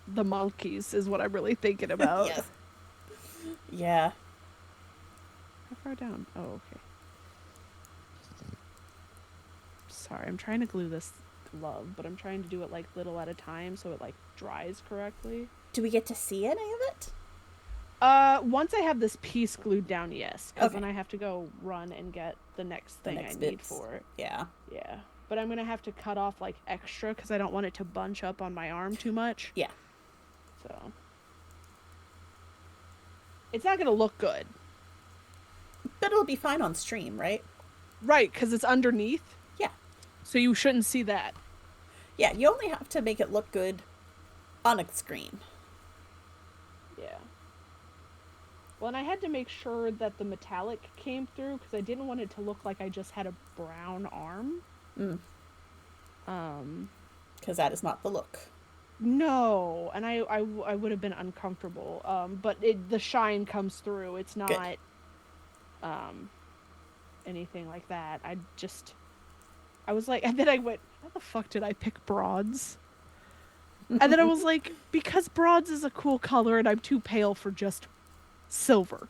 The monkeys is what I'm really thinking about. Yes. Yeah. How far down? Oh, okay. Sorry, I'm trying to glue this glove, but I'm trying to do it like little at a time so it like dries correctly. Do we get to see any of it? Once I have this piece glued down, yes. Because then I have to go run and get the next thing I need for it. Yeah. Yeah. But I'm going to have to cut off like extra because I don't want it to bunch up on my arm too much. Yeah. So. It's not going to look good. But it'll be fine on stream, right? Right, because it's underneath. Yeah. So you shouldn't see that. Yeah, you only have to make it look good on a screen. Yeah. Well, and I had to make sure that the metallic came through because I didn't want it to look like I just had a brown arm. Because that is not the look. No, and I would have been uncomfortable. But the shine comes through. It's not anything like that. I was like, and then I went, how the fuck did I pick bronze? And then I was like, because bronze is a cool color and I'm too pale for just silver.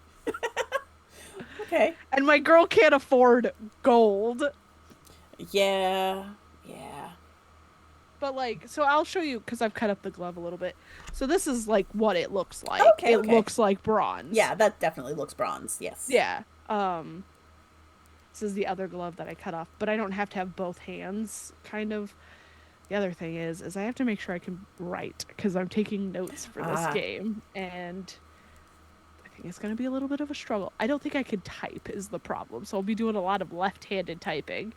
Okay. And my girl can't afford gold. Yeah. Yeah. But like, so I'll show you because I've cut up the glove a little bit. So this is like what it looks like. Okay. It looks like bronze. Yeah, that definitely looks bronze. Yes. Yeah. This is the other glove that I cut off, but I don't have to have both hands, kind of. The other thing is I have to make sure I can write, because I'm taking notes for this game, and I think it's going to be a little bit of a struggle. I don't think I can type is the problem, so I'll be doing a lot of left-handed typing.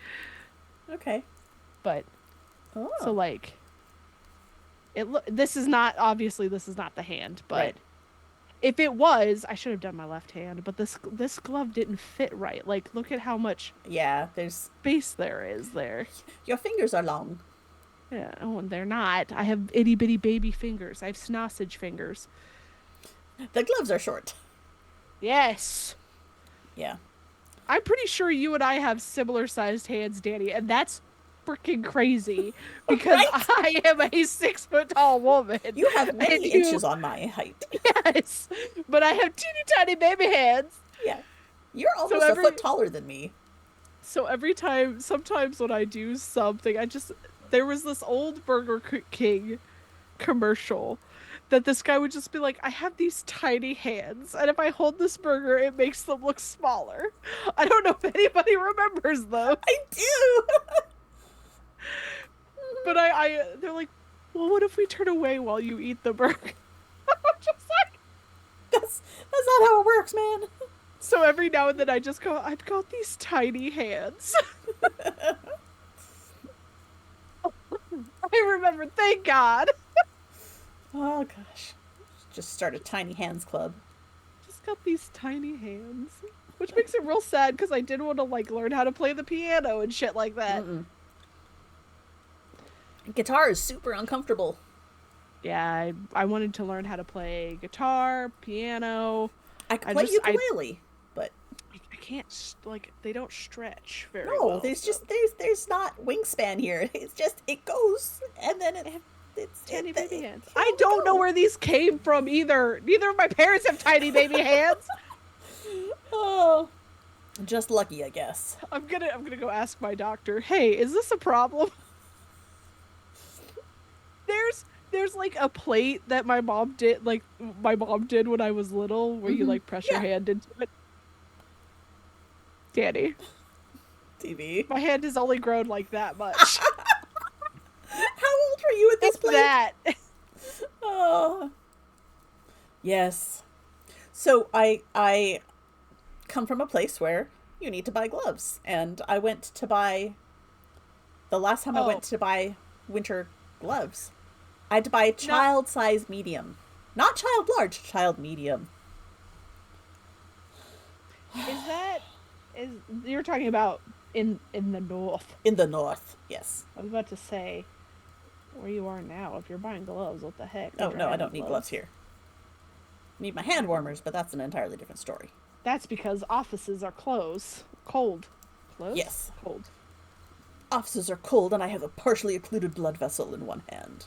Okay. But, so like, this is not the hand, but... Right. If it was, I should have done my left hand, but this glove didn't fit right. Like, look at how much there's space there is there. Your fingers are long. Yeah, oh, and they're not. I have itty bitty baby fingers. I have sausage fingers. The gloves are short. Yes. Yeah. I'm pretty sure you and I have similar sized hands, Danny, and that's freaking crazy because Right? I am a 6 foot tall woman. You have And many you, inches on my height. yes, but I have teeny tiny baby hands. Yeah. You're So almost a foot taller than me. every time, sometimes when I do something, there was this old King commercial that this guy would just be like, I have these tiny hands, and if I hold this burger, it makes them look smaller. I don't know if anybody remembers those, I do. but they're like, well, what if we turn away while you eat the burger? I'm just like, That's not how it works, man. so every now and then I just go, I've got these tiny hands. I remember, thank God. Oh gosh. Just start a tiny hands club. Just got these tiny hands. Which makes it real sad because I did want to like learn how to play the piano and shit like that. Guitar is super uncomfortable. Yeah, I wanted to learn how to play guitar, piano. I can play ukulele, but I can't like they don't stretch very no, well. there's not wingspan here. It's just it goes and then it's tiny baby hands. I don't know where these came from either. Neither of my parents have tiny baby hands. Oh, just lucky, I guess. I'm gonna go ask my doctor. Hey, is this a problem? There's like a plate that my mom did when I was little, where you like press your hand into it. Danny, TV. my hand has only grown like that much. How old were you at this plate? That. Oh, yes. So I come from a place where you need to buy gloves, and I went to buy. The last time I went to buy winter gloves, I had to buy a child size medium, not child large, child medium. Is you're talking about in the north? In the north, yes. I was about to say where you are now. If you're buying gloves, what the heck? Oh no, I don't need gloves here. I need my hand warmers, but that's an entirely different story. That's because offices are cold. Closed? Yes. Cold. Offices are cold, and I have a partially occluded blood vessel in one hand.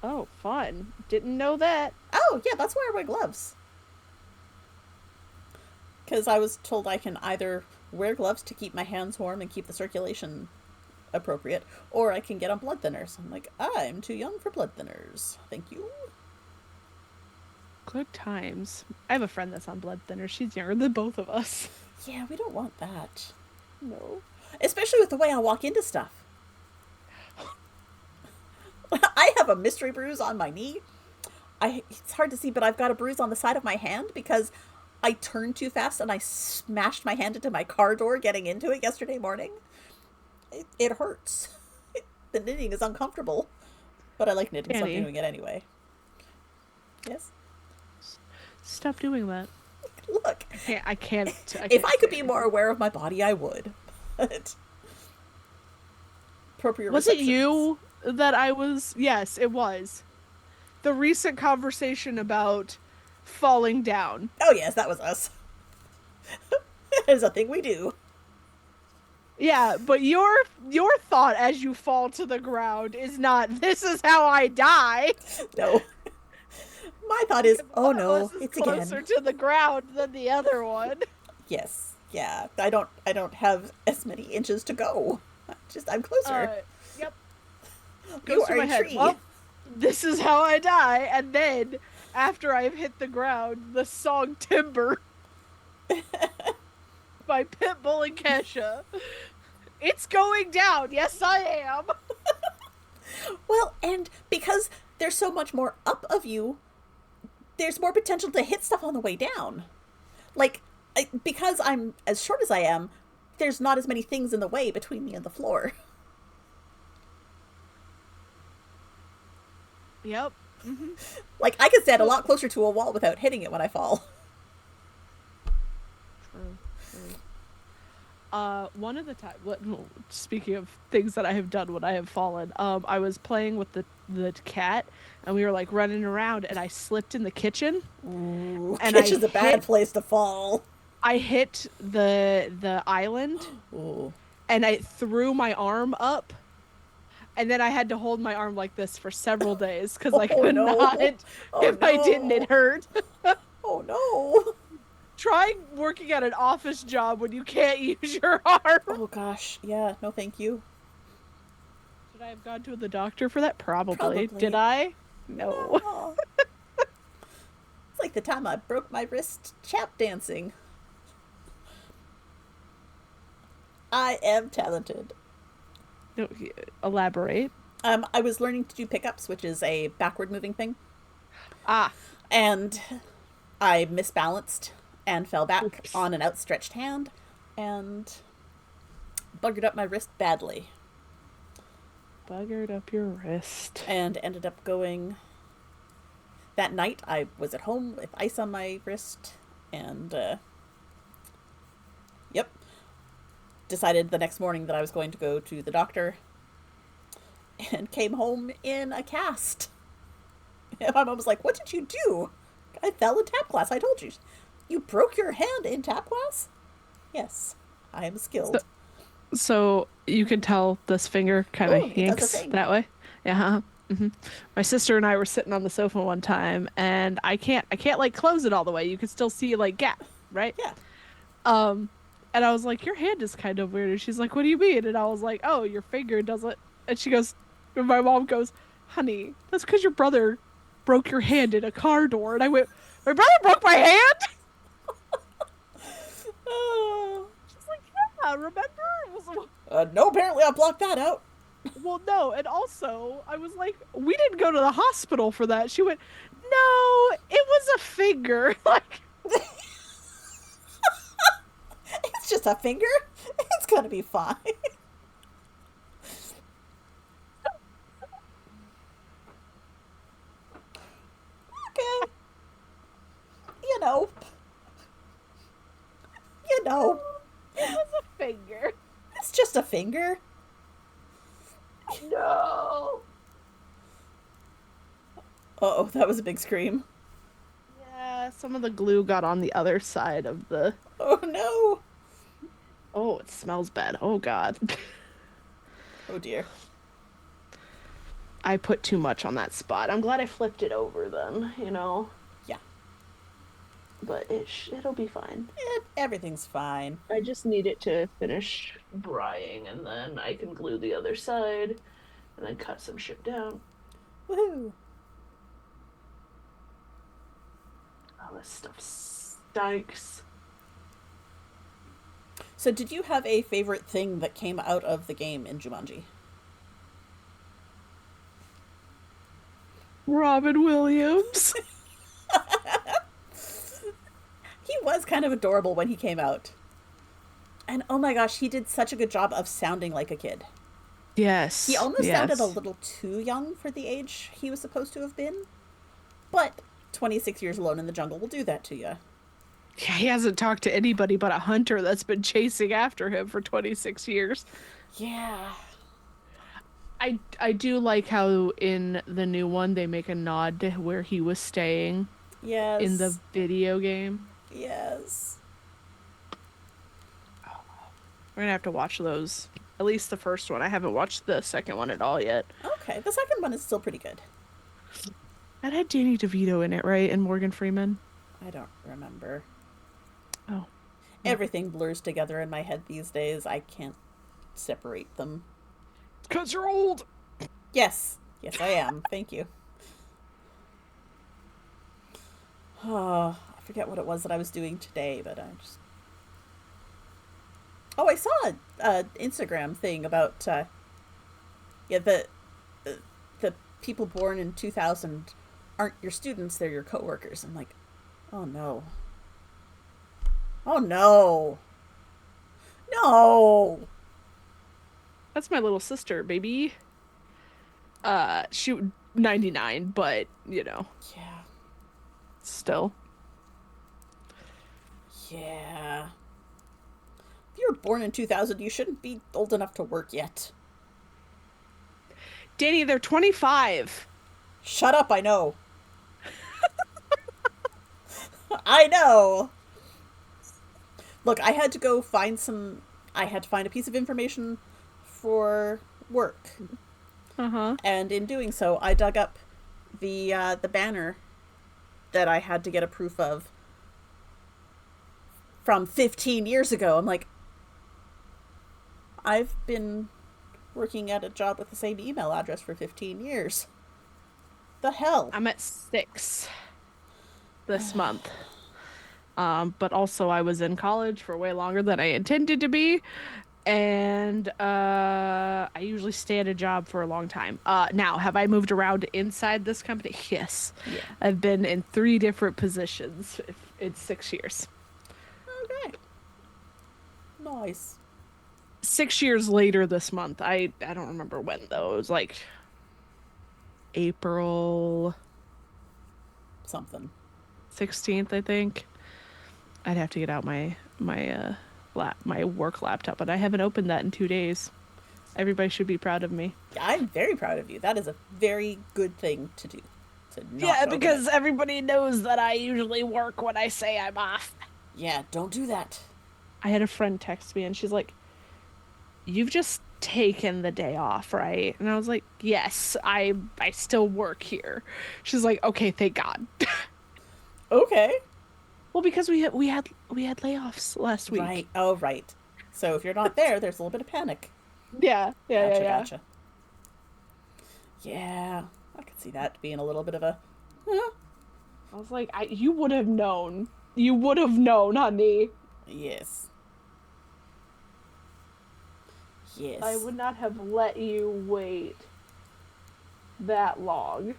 Oh, fun. Didn't know that. Oh, yeah, that's why I wear gloves. Because I was told I can either wear gloves to keep my hands warm and keep the circulation appropriate, or I can get on blood thinners. I'm like, I'm too young for blood thinners. Thank you. Good times. I have a friend that's on blood thinners. She's younger than both of us. Yeah, we don't want that. No. Especially with the way I walk into stuff. I have a mystery bruise on my knee. It's hard to see, but I've got a bruise on the side of my hand because I turned too fast and I smashed my hand into my car door getting into it yesterday morning. It hurts. The knitting is uncomfortable, but I like knitting, so I'm doing it anyway. Yes? Stop doing that. Look. I can't if I could be more aware of my body, I would. But appropriate Was it you that I was? Yes, it was. The recent conversation about falling down. Oh yes, that was us. It's a thing we do. Yeah, but your thought as you fall to the ground is not, this is how I die. No. My thought is, oh no, it's again. Closer to the ground than the other one. Yes, yeah. I don't have as many inches to go. I'm closer. Yep. Goes through my head. Well, this is how I die. And then, after I've hit the ground, the song Timber by Pitbull and Kesha. It's going down. Yes, I am. Well, and because there's so much more up of you, there's more potential to hit stuff on the way down. Like, because I'm as short as I am, there's not as many things in the way between me and the floor. Yep. Mm-hmm. Like, I can stand a lot closer to a wall without hitting it when I fall. True. One of the time, speaking of things that I have done when I have fallen, I was playing with the cat, and we were like running around, and I slipped in the kitchen, Ooh, and kitchen's a bad place to fall. I hit the island, Ooh. and I threw my arm up, and then I had to hold my arm like this for several days because I Oh could not. no. Oh If I didn't, no. it hurt. Oh no. Try working at an office job when you can't use your arm. Oh gosh. Yeah, no thank you. Should I have gone to the doctor for that? Probably. Did Probably. I? No. No. It's like the time I broke my wrist tap dancing. I am talented. No, elaborate. I was learning to do pickups, which is a backward moving thing, Ah. and I misbalanced and fell back Oops. on an outstretched hand and buggered up my wrist badly Buggered up your wrist. and ended up going. That night, I was at home with ice on my wrist and, yep, decided the next morning that I was going to go to the doctor and came home in a cast. And my mom was like, "What did you do?" "I fell in tap class. I told you." "You broke your hand in tap class?" "Yes, I am skilled." So you can tell this finger kind Oh, of it does a yanks thing. that way. Yeah. My sister and I were sitting on the sofa one time, and I can't like close it all the way. You can still see like gap, right? Yeah. Um, and I was like, "Your hand is kind of weird." And she's like, "What do you mean?" And I was like, "Oh, your finger doesn't." And she goes, and my mom goes, "Honey, that's because your brother broke your hand in a car door." And I went, "My brother broke my hand?" Uh, She's like, "Yeah, remember?" It was, no, apparently I blocked that out. well, no, and also I was like, "We didn't go to the hospital for that." She went, "No, it was a finger." Like, It's just a finger. It's gonna be fine. Okay. You know. You know. it was a finger. It's just a finger. No. Uh oh, that was a big scream. Yeah, some of the glue got on the other side of the. Oh no. Oh, it smells bad. Oh God. Oh dear. I put too much on that spot. I'm glad I flipped it over then, you know. Yeah. But it'll be fine. Everything's fine. I just need it to finish drying, and then I can glue the other side and then cut some shit down. Woohoo. Oh, this stuff stinks. So, did you have a favorite thing that came out of the game in Jumanji? Robin Williams. He was kind of adorable when he came out. And oh my gosh, he did such a good job of sounding like a kid. Yes. He almost yes. sounded a little too young for the age he was supposed to have been. But 26 years alone in the jungle will do that to you. Yeah, he hasn't talked to anybody but a hunter that's been chasing after him for 26 years. Yeah. I do like how in the new one they make a nod to where he was staying Yes. in the video game. Yes. We're gonna have to watch those. At least the first one. I haven't watched the second one at all yet. Okay, the second one is still pretty good. That had Danny DeVito in it, right? And Morgan Freeman. I don't remember. Oh. Everything blurs together in my head these days. I can't separate them. Because you're old. Yes. Yes, I am. Thank you. Oh, I forget what it was that I was doing today, but I just... Oh, I saw a Instagram thing about, yeah, the people born in 2000 aren't your students, they're your coworkers. I'm like, oh no. Oh no. No. That's my little sister, baby. She 99, but you know, Yeah. still. Yeah. If you were born in 2000, you shouldn't be old enough to work yet. Danny, they're 25. Shut up, I know. I know. Look, I had to find a piece of information for work. Uh-huh. And in doing so, I dug up the banner that I had to get a proof of from 15 years ago. I'm like, I've been working at a job with the same email address for 15 years. The hell? I'm at 6 this month. But also I was in college for way longer than I intended to be. And I usually stay at a job for a long time. Now, have I moved around inside this company? Yes. Yeah. I've been in 3 different positions in 6 years. Okay. Nice. 6 years later this month. I don't remember when though. It was like April Something. 16th, I think. I'd have to get out my work laptop, but I haven't opened that in 2 days. Everybody should be proud of me. I'm very proud of you. That is a very good thing to do. To not Yeah, open because it. everybody knows that I usually work when I say I'm off. Yeah, don't do that. I had a friend text me and she's like, "You've just taken the day off, right?" And I was like, "Yes, I still work here." She's like, "Okay, thank God." Okay. Well, because we had layoffs last week. Right. Oh, right. So if you're not there, there's a little bit of panic. Yeah, yeah, Gotcha, yeah, yeah. gotcha. Yeah, I could see that being a little bit of a. Huh? I was like, you would have known. You would have known, honey. Yes. Yes. I would not have let you wait that long.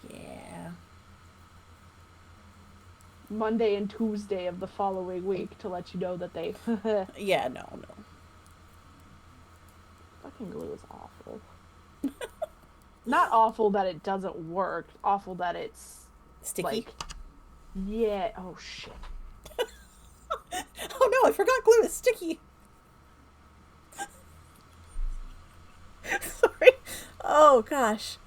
Yeah. Monday and Tuesday of the following week to let you know that they Yeah, no, no. fucking glue is awful. Not awful that it doesn't work, awful that it's Sticky? like yeah, oh shit. Oh no, I forgot glue is sticky. Sorry. Oh gosh.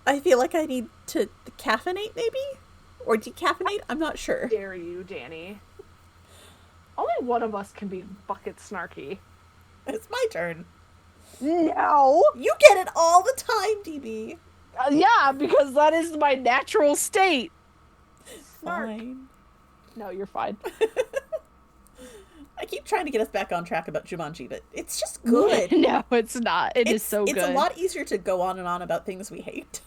I feel like I need to caffeinate maybe? Or decaffeinate? I'm not sure. Dare you, Danny. Only one of us can be bucket snarky. It's my turn. No. You get it all the time, DB. Yeah, because that is my natural state. Snark. Fine. No, you're fine. I keep trying to get us back on track about Jumanji, but it's just good. No, it's not. It's so good. It's a lot easier to go on and on about things we hate.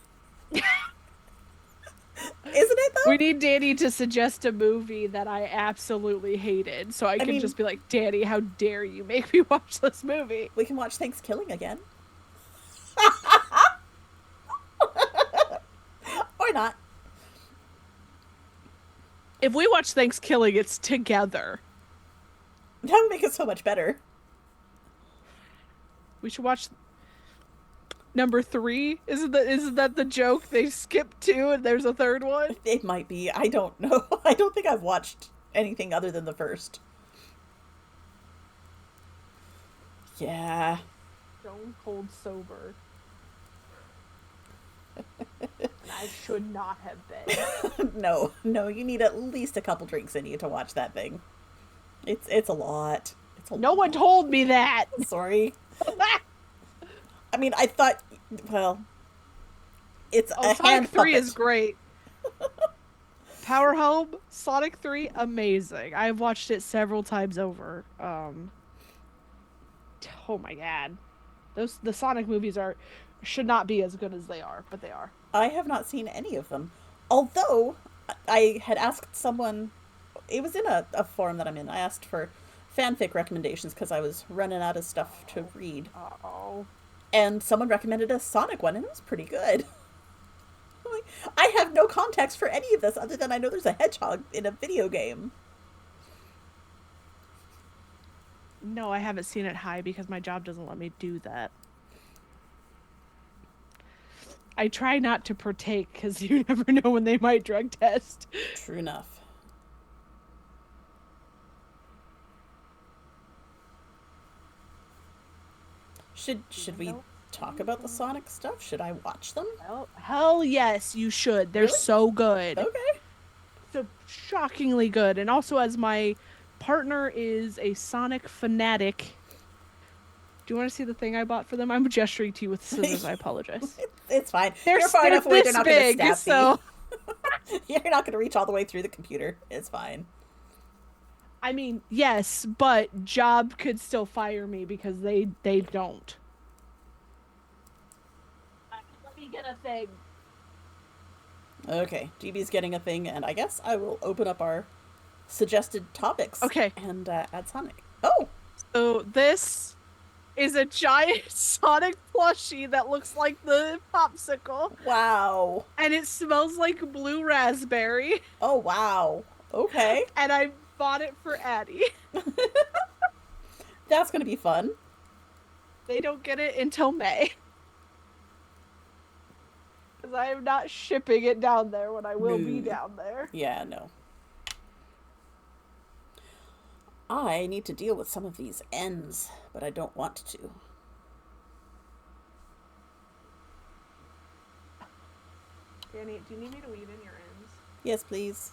Isn't it though? We need Danny to suggest a movie that I absolutely hated, so I can just be like, Danny, how dare you make me watch this movie? We can watch Thanksgiving again. Or not. If we watch Thanksgiving, it's together. That would make it so much better. We should watch number 3. Isn't that the joke? They skipped 2 and there's a third one? It might be. I don't know. I don't think I've watched anything other than the first. Yeah. Stone cold sober. And I should not have been. No, you need at least a couple drinks in you to watch that thing. It's a lot. No one told me that. Sorry. I mean, I thought, well, it's a Sonic hand 3 puppet. is great. Power Home, Sonic 3, amazing. I've watched it several times over. Oh my god. The Sonic movies should not be as good as they are, but they are. I have not seen any of them. Although, I had asked someone, it was in a forum that I'm in, I asked for fanfic recommendations because I was running out of stuff to read. Uh-oh. And someone recommended a Sonic one, and it was pretty good. I have no context for any of this other than I know there's a hedgehog in a video game. No, I haven't seen it high because my job doesn't let me do that. I try not to partake because you never know when they might drug test. True enough. Should we talk about the Sonic stuff? Should I watch them? Hell yes, you should. They're Really? so good. Okay. So shockingly good. And also, as my partner is a Sonic fanatic, do you want to see the thing I bought for them? I'm gesturing to you with scissors. I apologize. It's fine. They're, You're far they're enough away. They're this not going to big, stab so me. You're not going to reach all the way through the computer. It's fine. I mean, yes, but Job could still fire me because they don't. Let me get a thing. Okay, GB's getting a thing, and I guess I will open up our suggested topics. Okay. And add Sonic. Oh! So this is a giant Sonic plushie that looks like the popsicle. Wow. And it smells like blue raspberry. Oh, wow. Okay. And I bought it for Addie. That's going to be fun. They don't get it until May. Because I am not shipping it down there when I will be down there. Yeah, no. I need to deal with some of these ends, but I don't want to. Danny, do you need me to weave in your ends? Yes, please.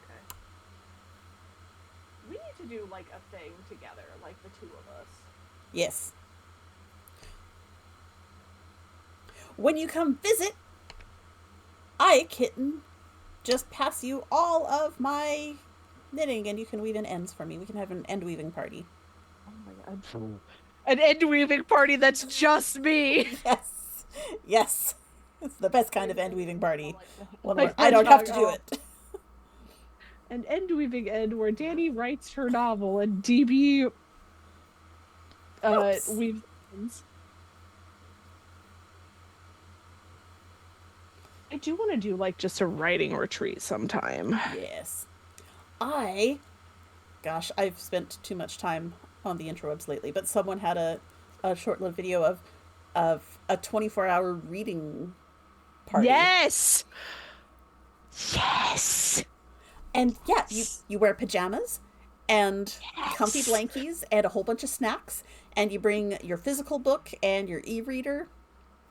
Okay. We need to do, like, a thing together, like the two of us. Yes. When you come visit, I, Kitten, just pass you all of my knitting and you can weave in ends for me. We can have an end weaving party. Oh my god. An end weaving party that's just me. Yes. Yes. It's the best kind of end weaving party. One Like where I don't have to do it. An end weaving end where Danny writes her novel and DB weaves ends. I do want to do like just a writing retreat sometime. Yes. Gosh, I've spent too much time on the interwebs lately, but someone had a short-lived video of a 24-hour reading party. Yes! Yes! And yeah, you wear pajamas and Yes! comfy blankies and a whole bunch of snacks, and you bring your physical book and your e-reader.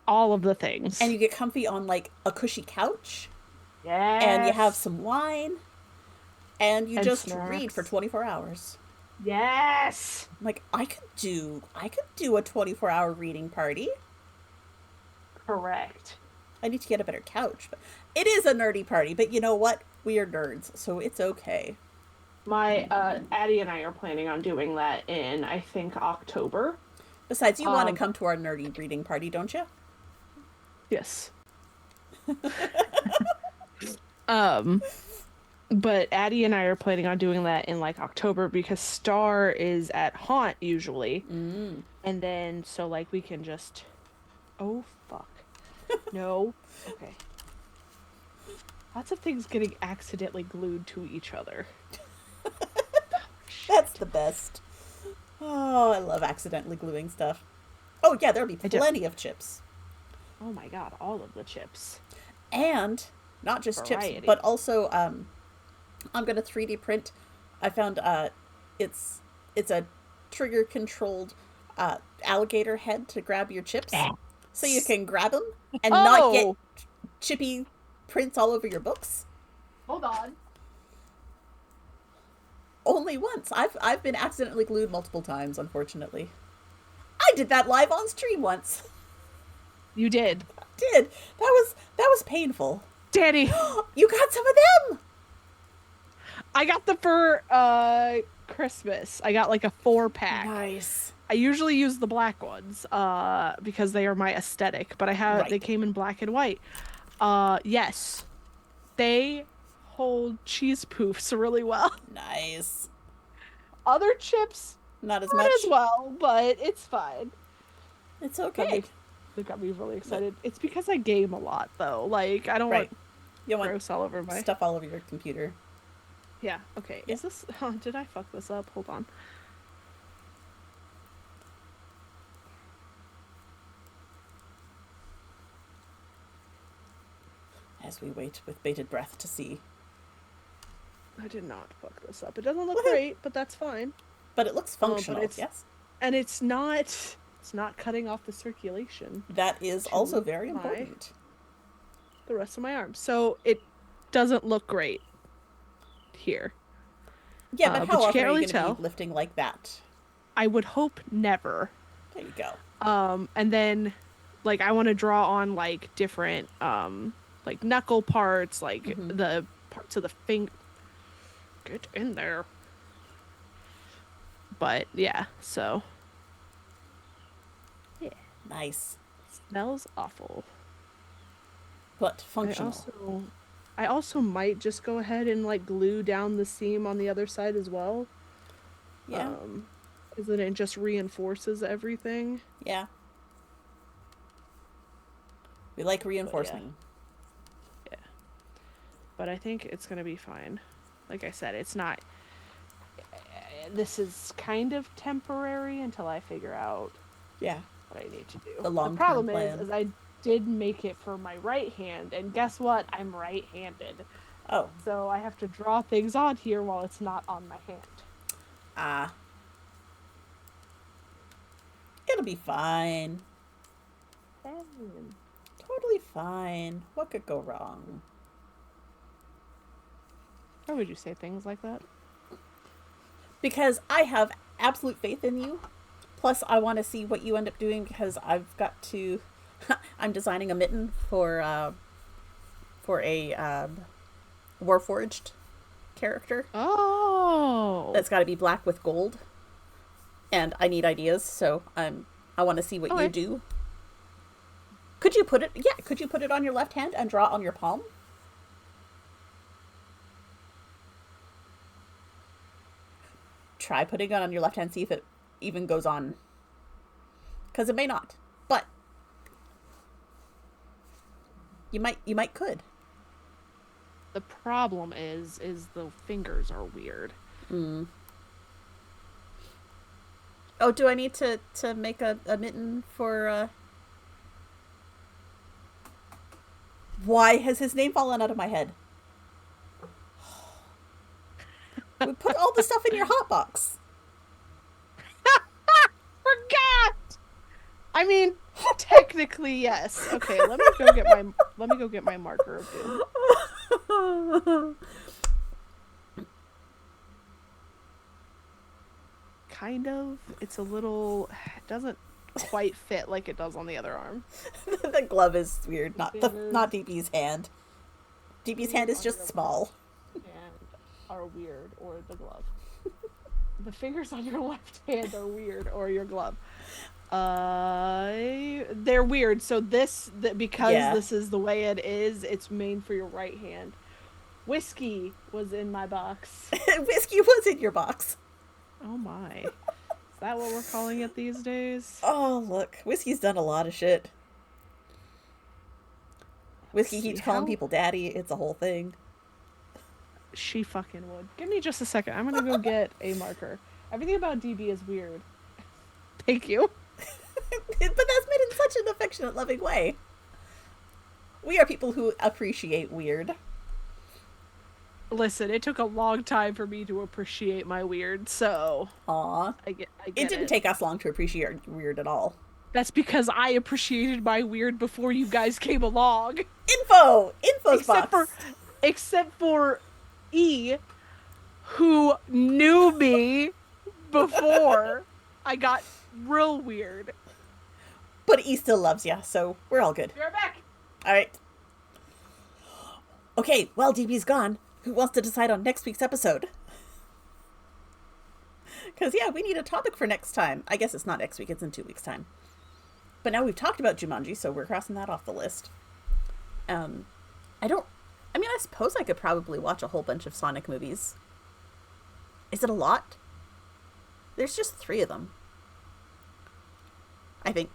All of the things. And you get comfy on like a cushy couch. Yes! And you have some wine. And you just snacks. read for 24 hours. Yes! Like, I could do a 24-hour reading party. Correct. I need to get a better couch. But it is a nerdy party, but you know what? We are nerds, so it's okay. My Addie and I are planning on doing that in, I think, October. Besides, you want to come to our nerdy reading party, don't you? Yes. But Addie and I are planning on doing that in like October because Star is at Haunt usually. Mm. And then so like we can just oh fuck. No. Okay. Lots of things getting accidentally glued to each other. That's the best. Oh, I love accidentally gluing stuff. Oh yeah, there'll be plenty of chips. Oh my god, all of the chips. And not just Variety. chips, but also I'm gonna 3D print. I found it's a trigger controlled alligator head to grab your chips, so you can grab them and not get chippy prints all over your books. Hold on. Only once. I've been accidentally glued multiple times, unfortunately. I did that live on stream once. You did. I did. That was painful. Danny, You got some of them. I got them for Christmas. I got like a 4-pack. Nice. I usually use the black ones because they are my aesthetic, but they came in black and white. Yes. They hold cheese poofs really well. Nice. Other chips Not as not much. as well, but it's fine. It's okay. They got me really excited. It's because I game a lot though. Like I don't want You want gross all over my stuff all over your computer. Yeah, okay. Is this did I fuck this up? Hold on. As we wait with bated breath to see. I did not fuck this up. It doesn't look great, but that's fine. But it looks functional, it's- yes? And it's not It's not cutting off the circulation. That is also very important. The rest of my arm. So it doesn't look great here. Yeah, but how you often can't are you really going to tell. be lifting like that? I would hope never. There you go. And then, like, I want to draw on, like, different, like, knuckle parts, like, the parts of the finger. Get in there. But, yeah, so. Yeah. Nice. Smells awful. But functional. I also might just go ahead and, like, glue down the seam on the other side as well. Yeah. Because then it just reinforces everything. Yeah. We like reinforcing. Yeah. But I think it's going to be fine. Like I said, it's not... This is kind of temporary until I figure out what I need to do. The long-term problem plan. is I did make it for my right hand, and guess what? I'm right-handed. Oh. So I have to draw things on here while it's not on my hand. It'll be fine. Totally fine. What could go wrong? Why would you say things like that? Because I have absolute faith in you. Plus, I want to see what you end up doing because I've got to... I'm designing a mitten for a Warforged character. Oh! That's got to be black with gold. And I need ideas, so I want to see what you do. Could you put it... Yeah, could you put it on your left hand and draw on your palm? Try putting it on your left hand, see if it even goes on. Because it may not. But you might could. The problem is the fingers are weird. Oh, do I need to make a mitten for Why has his name fallen out of my head? We put all the stuff in your hot box. Forgot. I mean, technically yes. Okay, let me go get my marker of doom. Kind of. It's a little. It doesn't quite fit like it does on the other arm. The glove is weird. Not DB's hand. DB's hand is just small. And are weird, or the glove. The fingers on your left hand are weird, or your glove. They're weird. So because this is the way it is, it's made for your right hand. Whiskey was in my box. Whiskey was in your box. Oh my. Is that what we're calling it these days? Oh, look. Whiskey's done a lot of shit. Whiskey keeps calling people daddy. It's a whole thing. She fucking would. Give me just a second. I'm gonna go get a marker. Everything about DB is weird. Thank you. But that's made in such an affectionate, loving way. We are people who appreciate weird. Listen, it took a long time for me to appreciate my weird, so... Aw. I get it didn't take us long to appreciate weird at all. That's because I appreciated my weird before you guys came along. Info's box. Except for E, who knew me before I got real weird. But E still loves you, so we're all good. You're back. All right. Okay, well, DB's gone. Who wants to decide on next week's episode? Because, yeah, we need a topic for next time. I guess it's not next week, it's in 2 weeks' time. But now we've talked about Jumanji, so we're crossing that off the list. I suppose I could probably watch a whole bunch of Sonic movies. Is it a lot? There's just 3 of them. I think.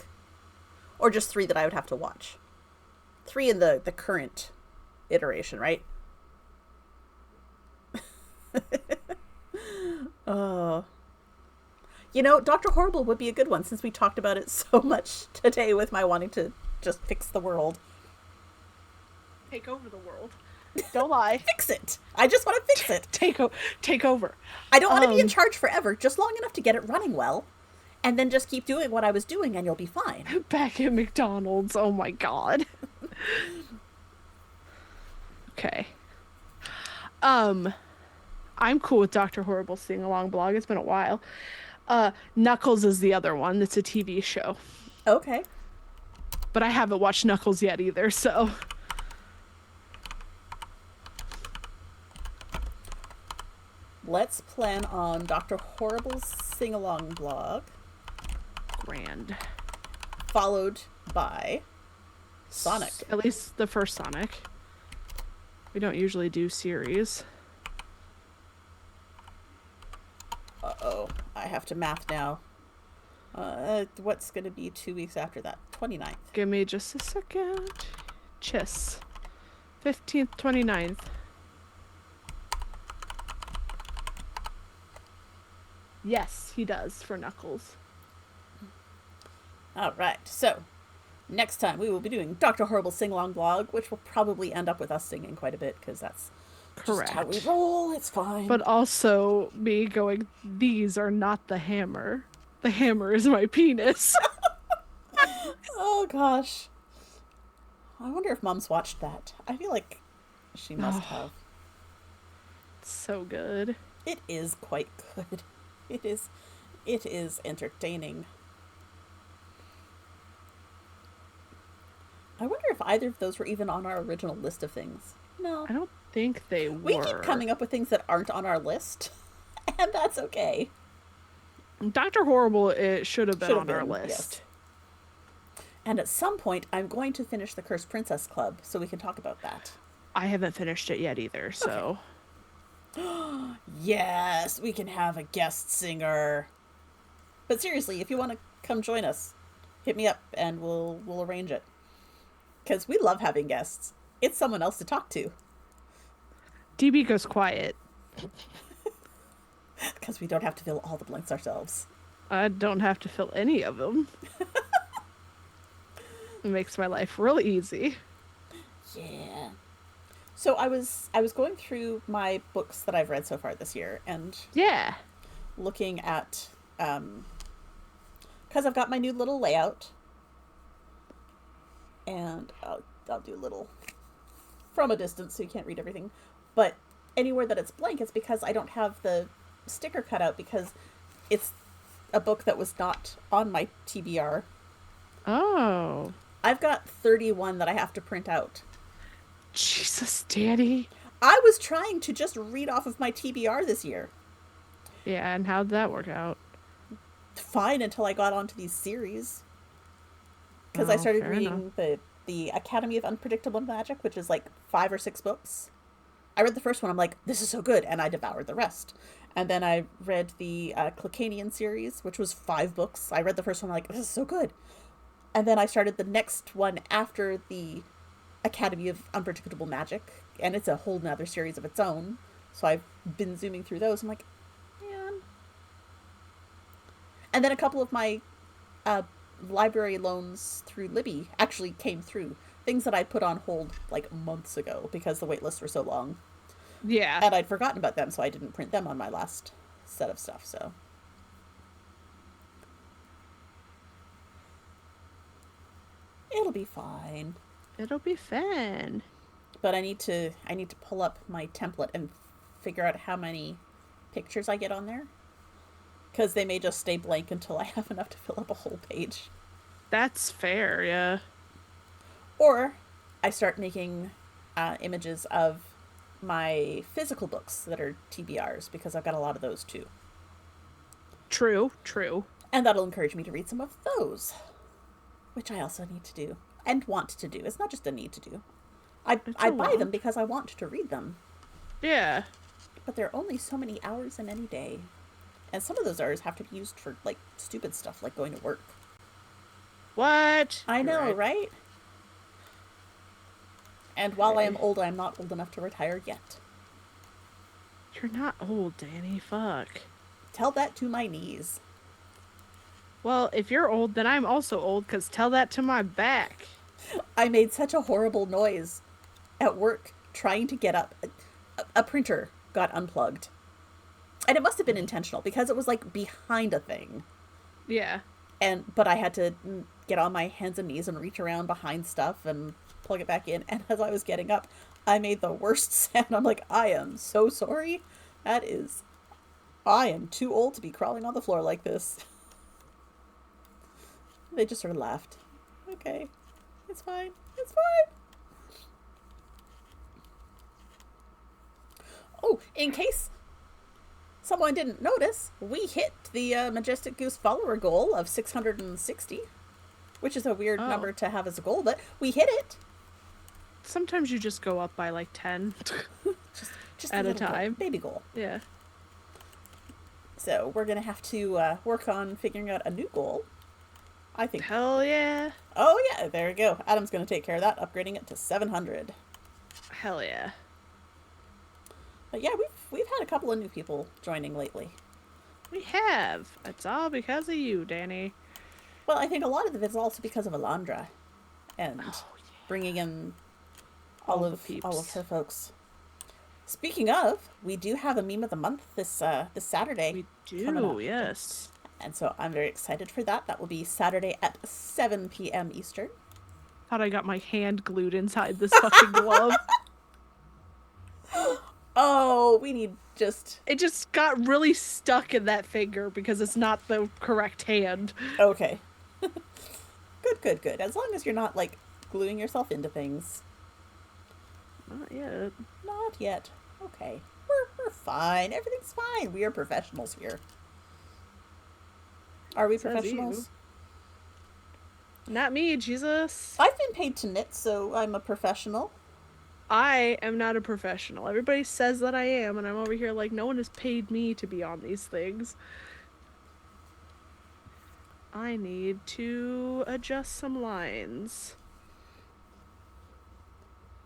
Or just 3 that I would have to watch. 3 in the current iteration, right? Oh. You know, Dr. Horrible would be a good one since we talked about it so much today with my wanting to just fix the world. Take over the world. Don't lie. Fix it. I just want to fix it. Take over. I don't want to be in charge forever, just long enough to get it running well. and then just keep doing what I was doing and you'll be fine. Back at McDonald's. Oh my god. Okay. I'm cool with Dr. Horrible's sing along blog. It's been a while. Knuckles is the other one. It's a TV show. Okay. But I haven't watched Knuckles yet either, so. Let's plan on Dr. Horrible's sing-along blog. Grand. Followed by Sonic. At least the first Sonic. We don't usually do series. Uh-oh. I have to math now. What's going to be 2 weeks after that? 29th. Give me just a second. Chiss. 15th, 29th. Yes, he does for Knuckles. All right. So, next time we will be doing Dr. Horrible's sing-along blog, which will probably end up with us singing quite a bit because that's Correct. just how we roll. It's fine. But also me going, these are not the hammer. The hammer is my penis. Oh, gosh. I wonder if Mom's watched that. I feel like she must have. So good. It is quite good. It is entertaining. I wonder if either of those were even on our original list of things. No. I don't think they were. We keep coming up with things that aren't on our list, and that's okay. Dr. Horrible, it should have been on our list. Yes. And at some point, I'm going to finish the Cursed Princess Club, so we can talk about that. I haven't finished it yet either, so... Okay. Yes, we can have a guest singer. But seriously, if you want to come join us, hit me up and we'll arrange it. Because we love having guests. It's someone else to talk to. DB goes quiet. Because we don't have to fill all the blanks ourselves. I don't have to fill any of them. It makes my life real easy. Yeah. So I was going through my books that I've read so far this year and Yeah. looking at because I've got my new little layout, and I'll do a little from a distance so you can't read everything, but anywhere that it's blank it's because I don't have the sticker cut out because it's a book that was not on my TBR. Oh. I've got 31 that I have to print out. Jesus, Daddy. I was trying to just read off of my TBR this year. Yeah, and how'd that work out? Fine until I got onto these series. Because I started fair reading the Academy of Unpredictable Magic, which is like 5 or 6 books. I read the first one, I'm like, this is so good, and I devoured the rest. And then I read the Clicanian series, which was 5 books. I read the first one, I'm like, this is so good. And then I started the next one after the Academy of Unpredictable Magic, and it's a whole nother series of its own. So I've been zooming through those. I'm like, man. And then a couple of my library loans through Libby actually came through. Things that I put on hold like months ago because the wait lists were so long. Yeah. And I'd forgotten about them, so I didn't print them on my last set of stuff, so. It'll be fine. It'll be fun. But I need to pull up my template and figure out how many pictures I get on there. Because they may just stay blank until I have enough to fill up a whole page. That's fair, yeah. Or I start making images of my physical books that are TBRs, because I've got a lot of those too. True, true. And that'll encourage me to read some of those, which I also need to do and want to do. It's not just a need to do. I buy them because I want to read them. Yeah. But there are only so many hours in any day. And some of those hours have to be used for, like, stupid stuff, like going to work. What? I know, right? And while I am old, I am not old enough to retire yet. You're not old, Danny. Fuck. Tell that to my knees. Well, if you're old, then I'm also old, because tell that to my back. I made such a horrible noise at work trying to get up. A printer got unplugged. And it must have been intentional, because it was, like, behind a thing. Yeah. But I had to get on my hands and knees and reach around behind stuff and plug it back in. And as I was getting up, I made the worst sound. I'm like, I am so sorry. That is, I am too old to be crawling on the floor like this. They just sort of laughed. Okay, it's fine. It's fine. Oh, in case someone didn't notice, we hit the Majestic Goose follower goal of 660, which is a weird number to have as a goal, but we hit it. Sometimes you just go up by like 10 Just at a little time. baby goal. Yeah. So we're going to have to work on figuring out a new goal, I think. Hell yeah. Oh, yeah, there we go. Adam's going to take care of that, upgrading it to 700. Hell yeah. But yeah, we've had a couple of new people joining lately. We have. It's all because of you, Danny. Well, I think a lot of it is also because of Alondra and Oh, yeah. bringing in All all the of peeps. her folks. Speaking of, we do have a meme of the month this Saturday. We coming do, up. yes. And so I'm very excited for that. That will be Saturday at 7 p.m. Eastern. Thought I got my hand glued inside this fucking glove. Oh, we need just... It just got really stuck in that finger because it's not the correct hand. Okay. Good. As long as you're not, like, gluing yourself into things. Not yet. Not yet. Okay. We're fine. Everything's fine. We are professionals here. Are we Says professionals? Not me, Jesus. I've been paid to knit, so I'm a professional. I am not a professional. Everybody says that I am, and I'm over here like, no one has paid me to be on these things. I need to adjust some lines.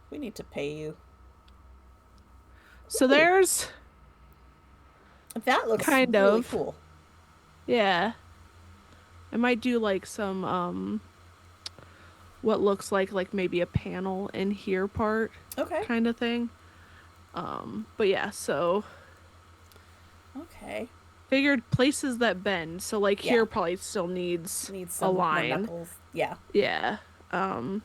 We need to pay you. So Ooh. there's... That looks Kind really of. cool. Yeah. I might do like some, what looks like maybe a panel in here part Okay. kind of thing. But yeah, so Okay. figured places that bend. So like Yeah. here probably still needs Needs a some more line. knuckles. Yeah. Yeah. And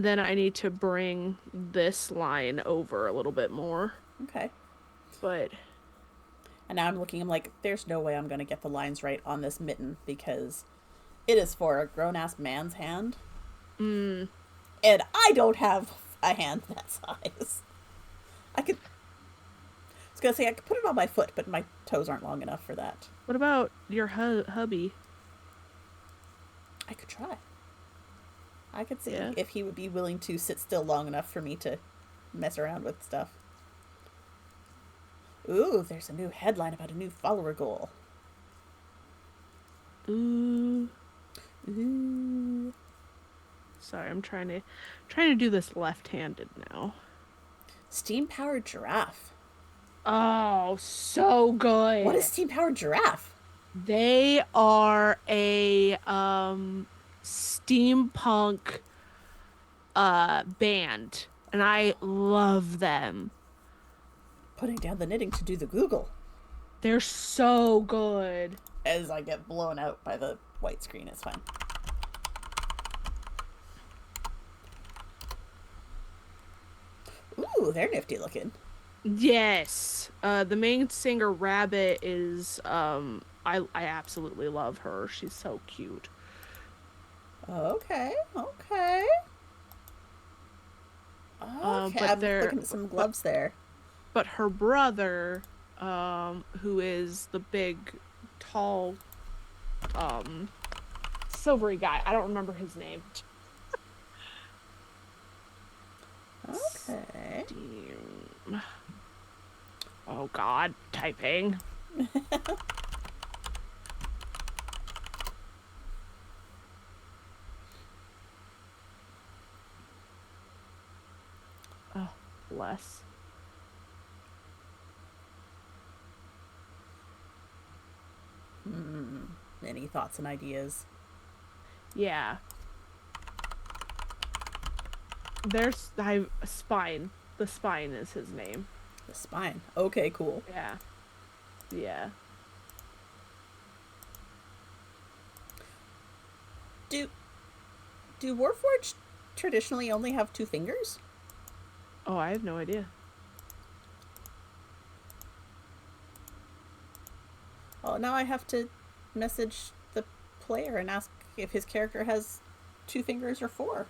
then I need to bring this line over a little bit more. Okay. But And now I'm looking, I'm like, there's no way I'm going to get the lines right on this mitten because it is for a grown-ass man's hand. And I don't have a hand that size. I was going to say I could put it on my foot, but my toes aren't long enough for that. what about your hubby? I could try. I could see Yeah. if he would be willing to sit still long enough for me to mess around with stuff. Ooh, there's a new headline about a new follower goal. Ooh. Ooh. Sorry, I'm trying to do this left-handed now. Steam-powered giraffe. Oh, so good. What is steam-powered giraffe? They are a steampunk band, and I love them. Putting down the knitting to do the Google They're so good. as I get blown out by the white screen. It's fine. Ooh, they're nifty looking. Yes. The main singer Rabbit is I absolutely love her. She's so cute. Okay. Okay, but I'm they're- looking at some gloves there. But her brother, who is the big, tall, silvery guy. I don't remember his name. Okay. Steam. Oh God, typing. Oh, bless. Any thoughts and ideas? Yeah. There's Spine. The Spine is his name. The spine. Okay, cool. Yeah. Yeah. Do do Warforged traditionally only have two fingers? Oh, I have no idea. Well, now I have to message the player and ask if his character has two fingers or four.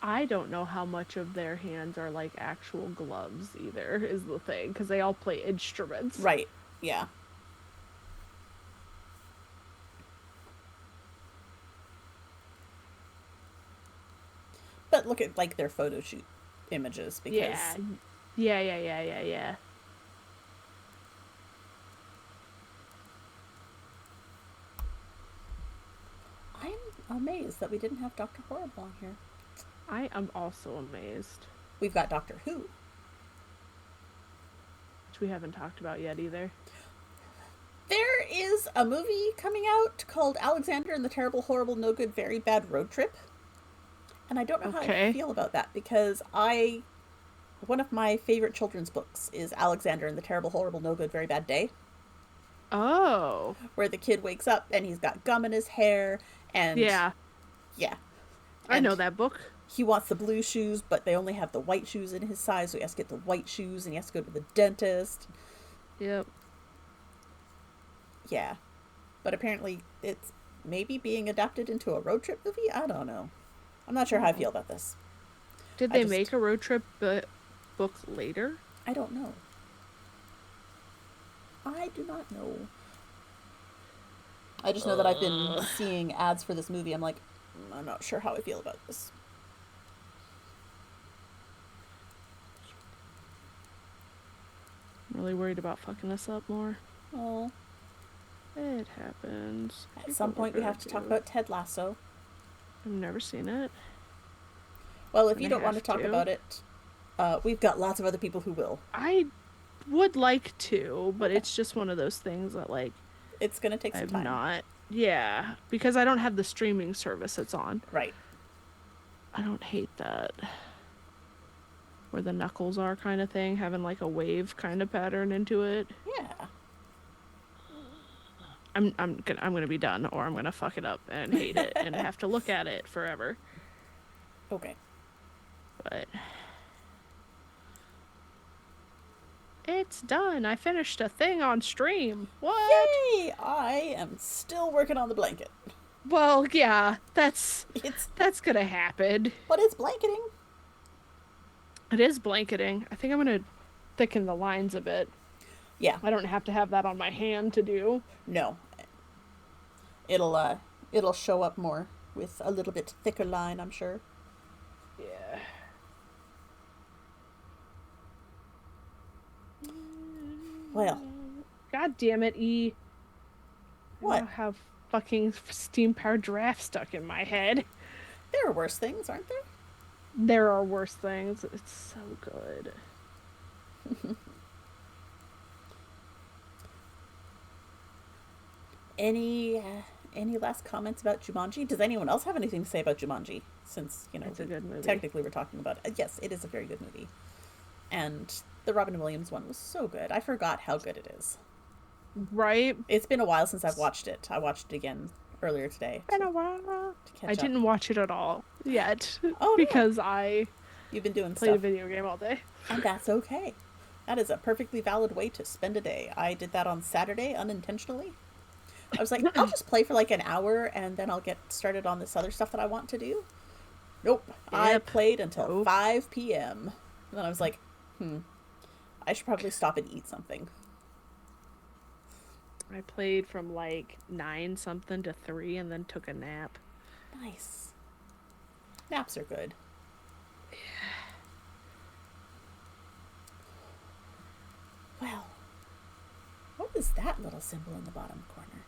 I don't know how much of their hands are like actual gloves either, is the thing, because they all play instruments. Right. Yeah. But look at like their photo shoot images Yeah. because Yeah. I'm amazed that we didn't have Doctor Horrible on here. I am also amazed. We've got Doctor Who. Which we haven't talked about yet either. There is a movie coming out called Alexander and the Terrible, Horrible, No Good, Very Bad Road Trip. And I don't know how I feel about that because one of my favorite children's books is Alexander and the Terrible, Horrible, No Good, Very Bad Day. Oh. Where the kid wakes up and he's got gum in his hair and Yeah. Yeah. I know that book. He wants the blue shoes, but they only have the white shoes in his size, so he has to get the white shoes and he has to go to the dentist. Yep. Yeah. But apparently it's maybe being adapted into a road trip movie? I don't know. I'm not sure how I feel about this. Did they make a road trip book later? I don't know. I do not know. I just know that I've been seeing ads for this movie. I'm like, I'm not sure how I feel about this. I'm really worried about fucking this up more. Oh. It happens. At some point we have to talk about Ted Lasso. I've never seen it. Well, if you don't want to talk about it, we've got lots of other people who will. I would like to, but it's just one of those things that, like... It's going to take some time. Not. Yeah, because I don't have the streaming service it's on. Right. I don't hate that. Where the knuckles are kind of thing, having like a wave kind of pattern into it. Yeah. I'm gonna be done, or I'm gonna fuck it up and hate it and have to look at it forever. Okay. But it's done. I finished a thing on stream. What? Yay! I am still working on the blanket. Well, yeah, that's gonna happen. But it's blanketing. It is blanketing. I think I'm gonna thicken the lines a bit. Yeah. I don't have to have that on my hand to do. No. It'll show up more with a little bit thicker line, I'm sure. Yeah. Well. God damn it, E. What? I have fucking steam powered giraffe stuck in my head. There are worse things, aren't there? There are worse things. It's so good. Any last comments about Jumanji? Does anyone else have anything to say about Jumanji? Since, it's a good movie. Technically we're talking about it. Yes, it is a very good movie. And the Robin Williams one was so good. I forgot how good it is. Right? It's been a while since I've watched it. I watched it again earlier today. Been a while. I didn't watch it at all yet. Oh, because You've been doing played a video game all day. And that's okay. That is a perfectly valid way to spend a day. I did that on Saturday unintentionally. I was like, I'll just play for like an hour and then I'll get started on this other stuff that I want to do. Nope. Yep. I played until 5 p.m. And then I was like, I should probably stop and eat something. I played from like 9 something to 3 and then took a nap. Nice. Naps are good. Yeah. Well, what is that little symbol in the bottom corner?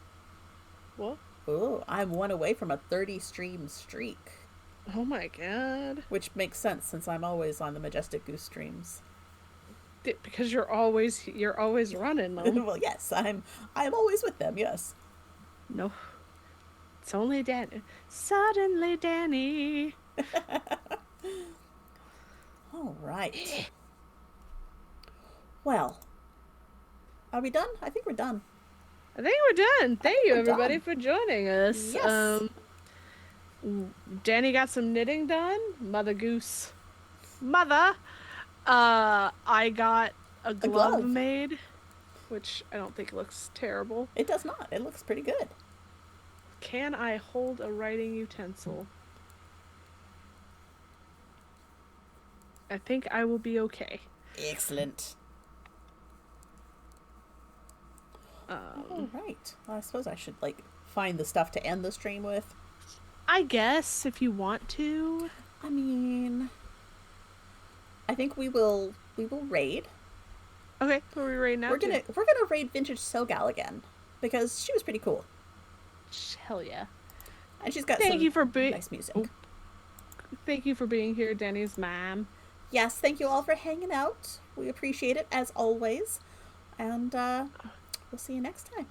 What? Oh, I'm one away from a 30 stream streak. Oh my god. Which makes sense since I'm always on the Majestic Goose streams. Because you're always running them. Well, yes, I'm always with them. Yes. No. It's only Danny. Suddenly, Danny. All right. Well, are we done? I think we're done. I think we're done. Thank you, we're everybody, done. for joining us. Yes. Danny got some knitting done. Mother Goose. Mother. I got a A glove glove. made, which I don't think looks terrible. It does not. It looks pretty good. Can I hold a writing utensil? I think I will be okay. Excellent. All right. Well, I suppose I should like find the stuff to end the stream with. I guess if you want to. I mean, I think we will raid. Okay, who are we raiding now? We're gonna raid Vintage Sogal again because she was pretty cool Hell yeah! and she's got Thank some you for being. nice music. Oh, thank you for being here, Danny's mom. Yes, thank you all for hanging out. We appreciate it as always, and we'll see you next time.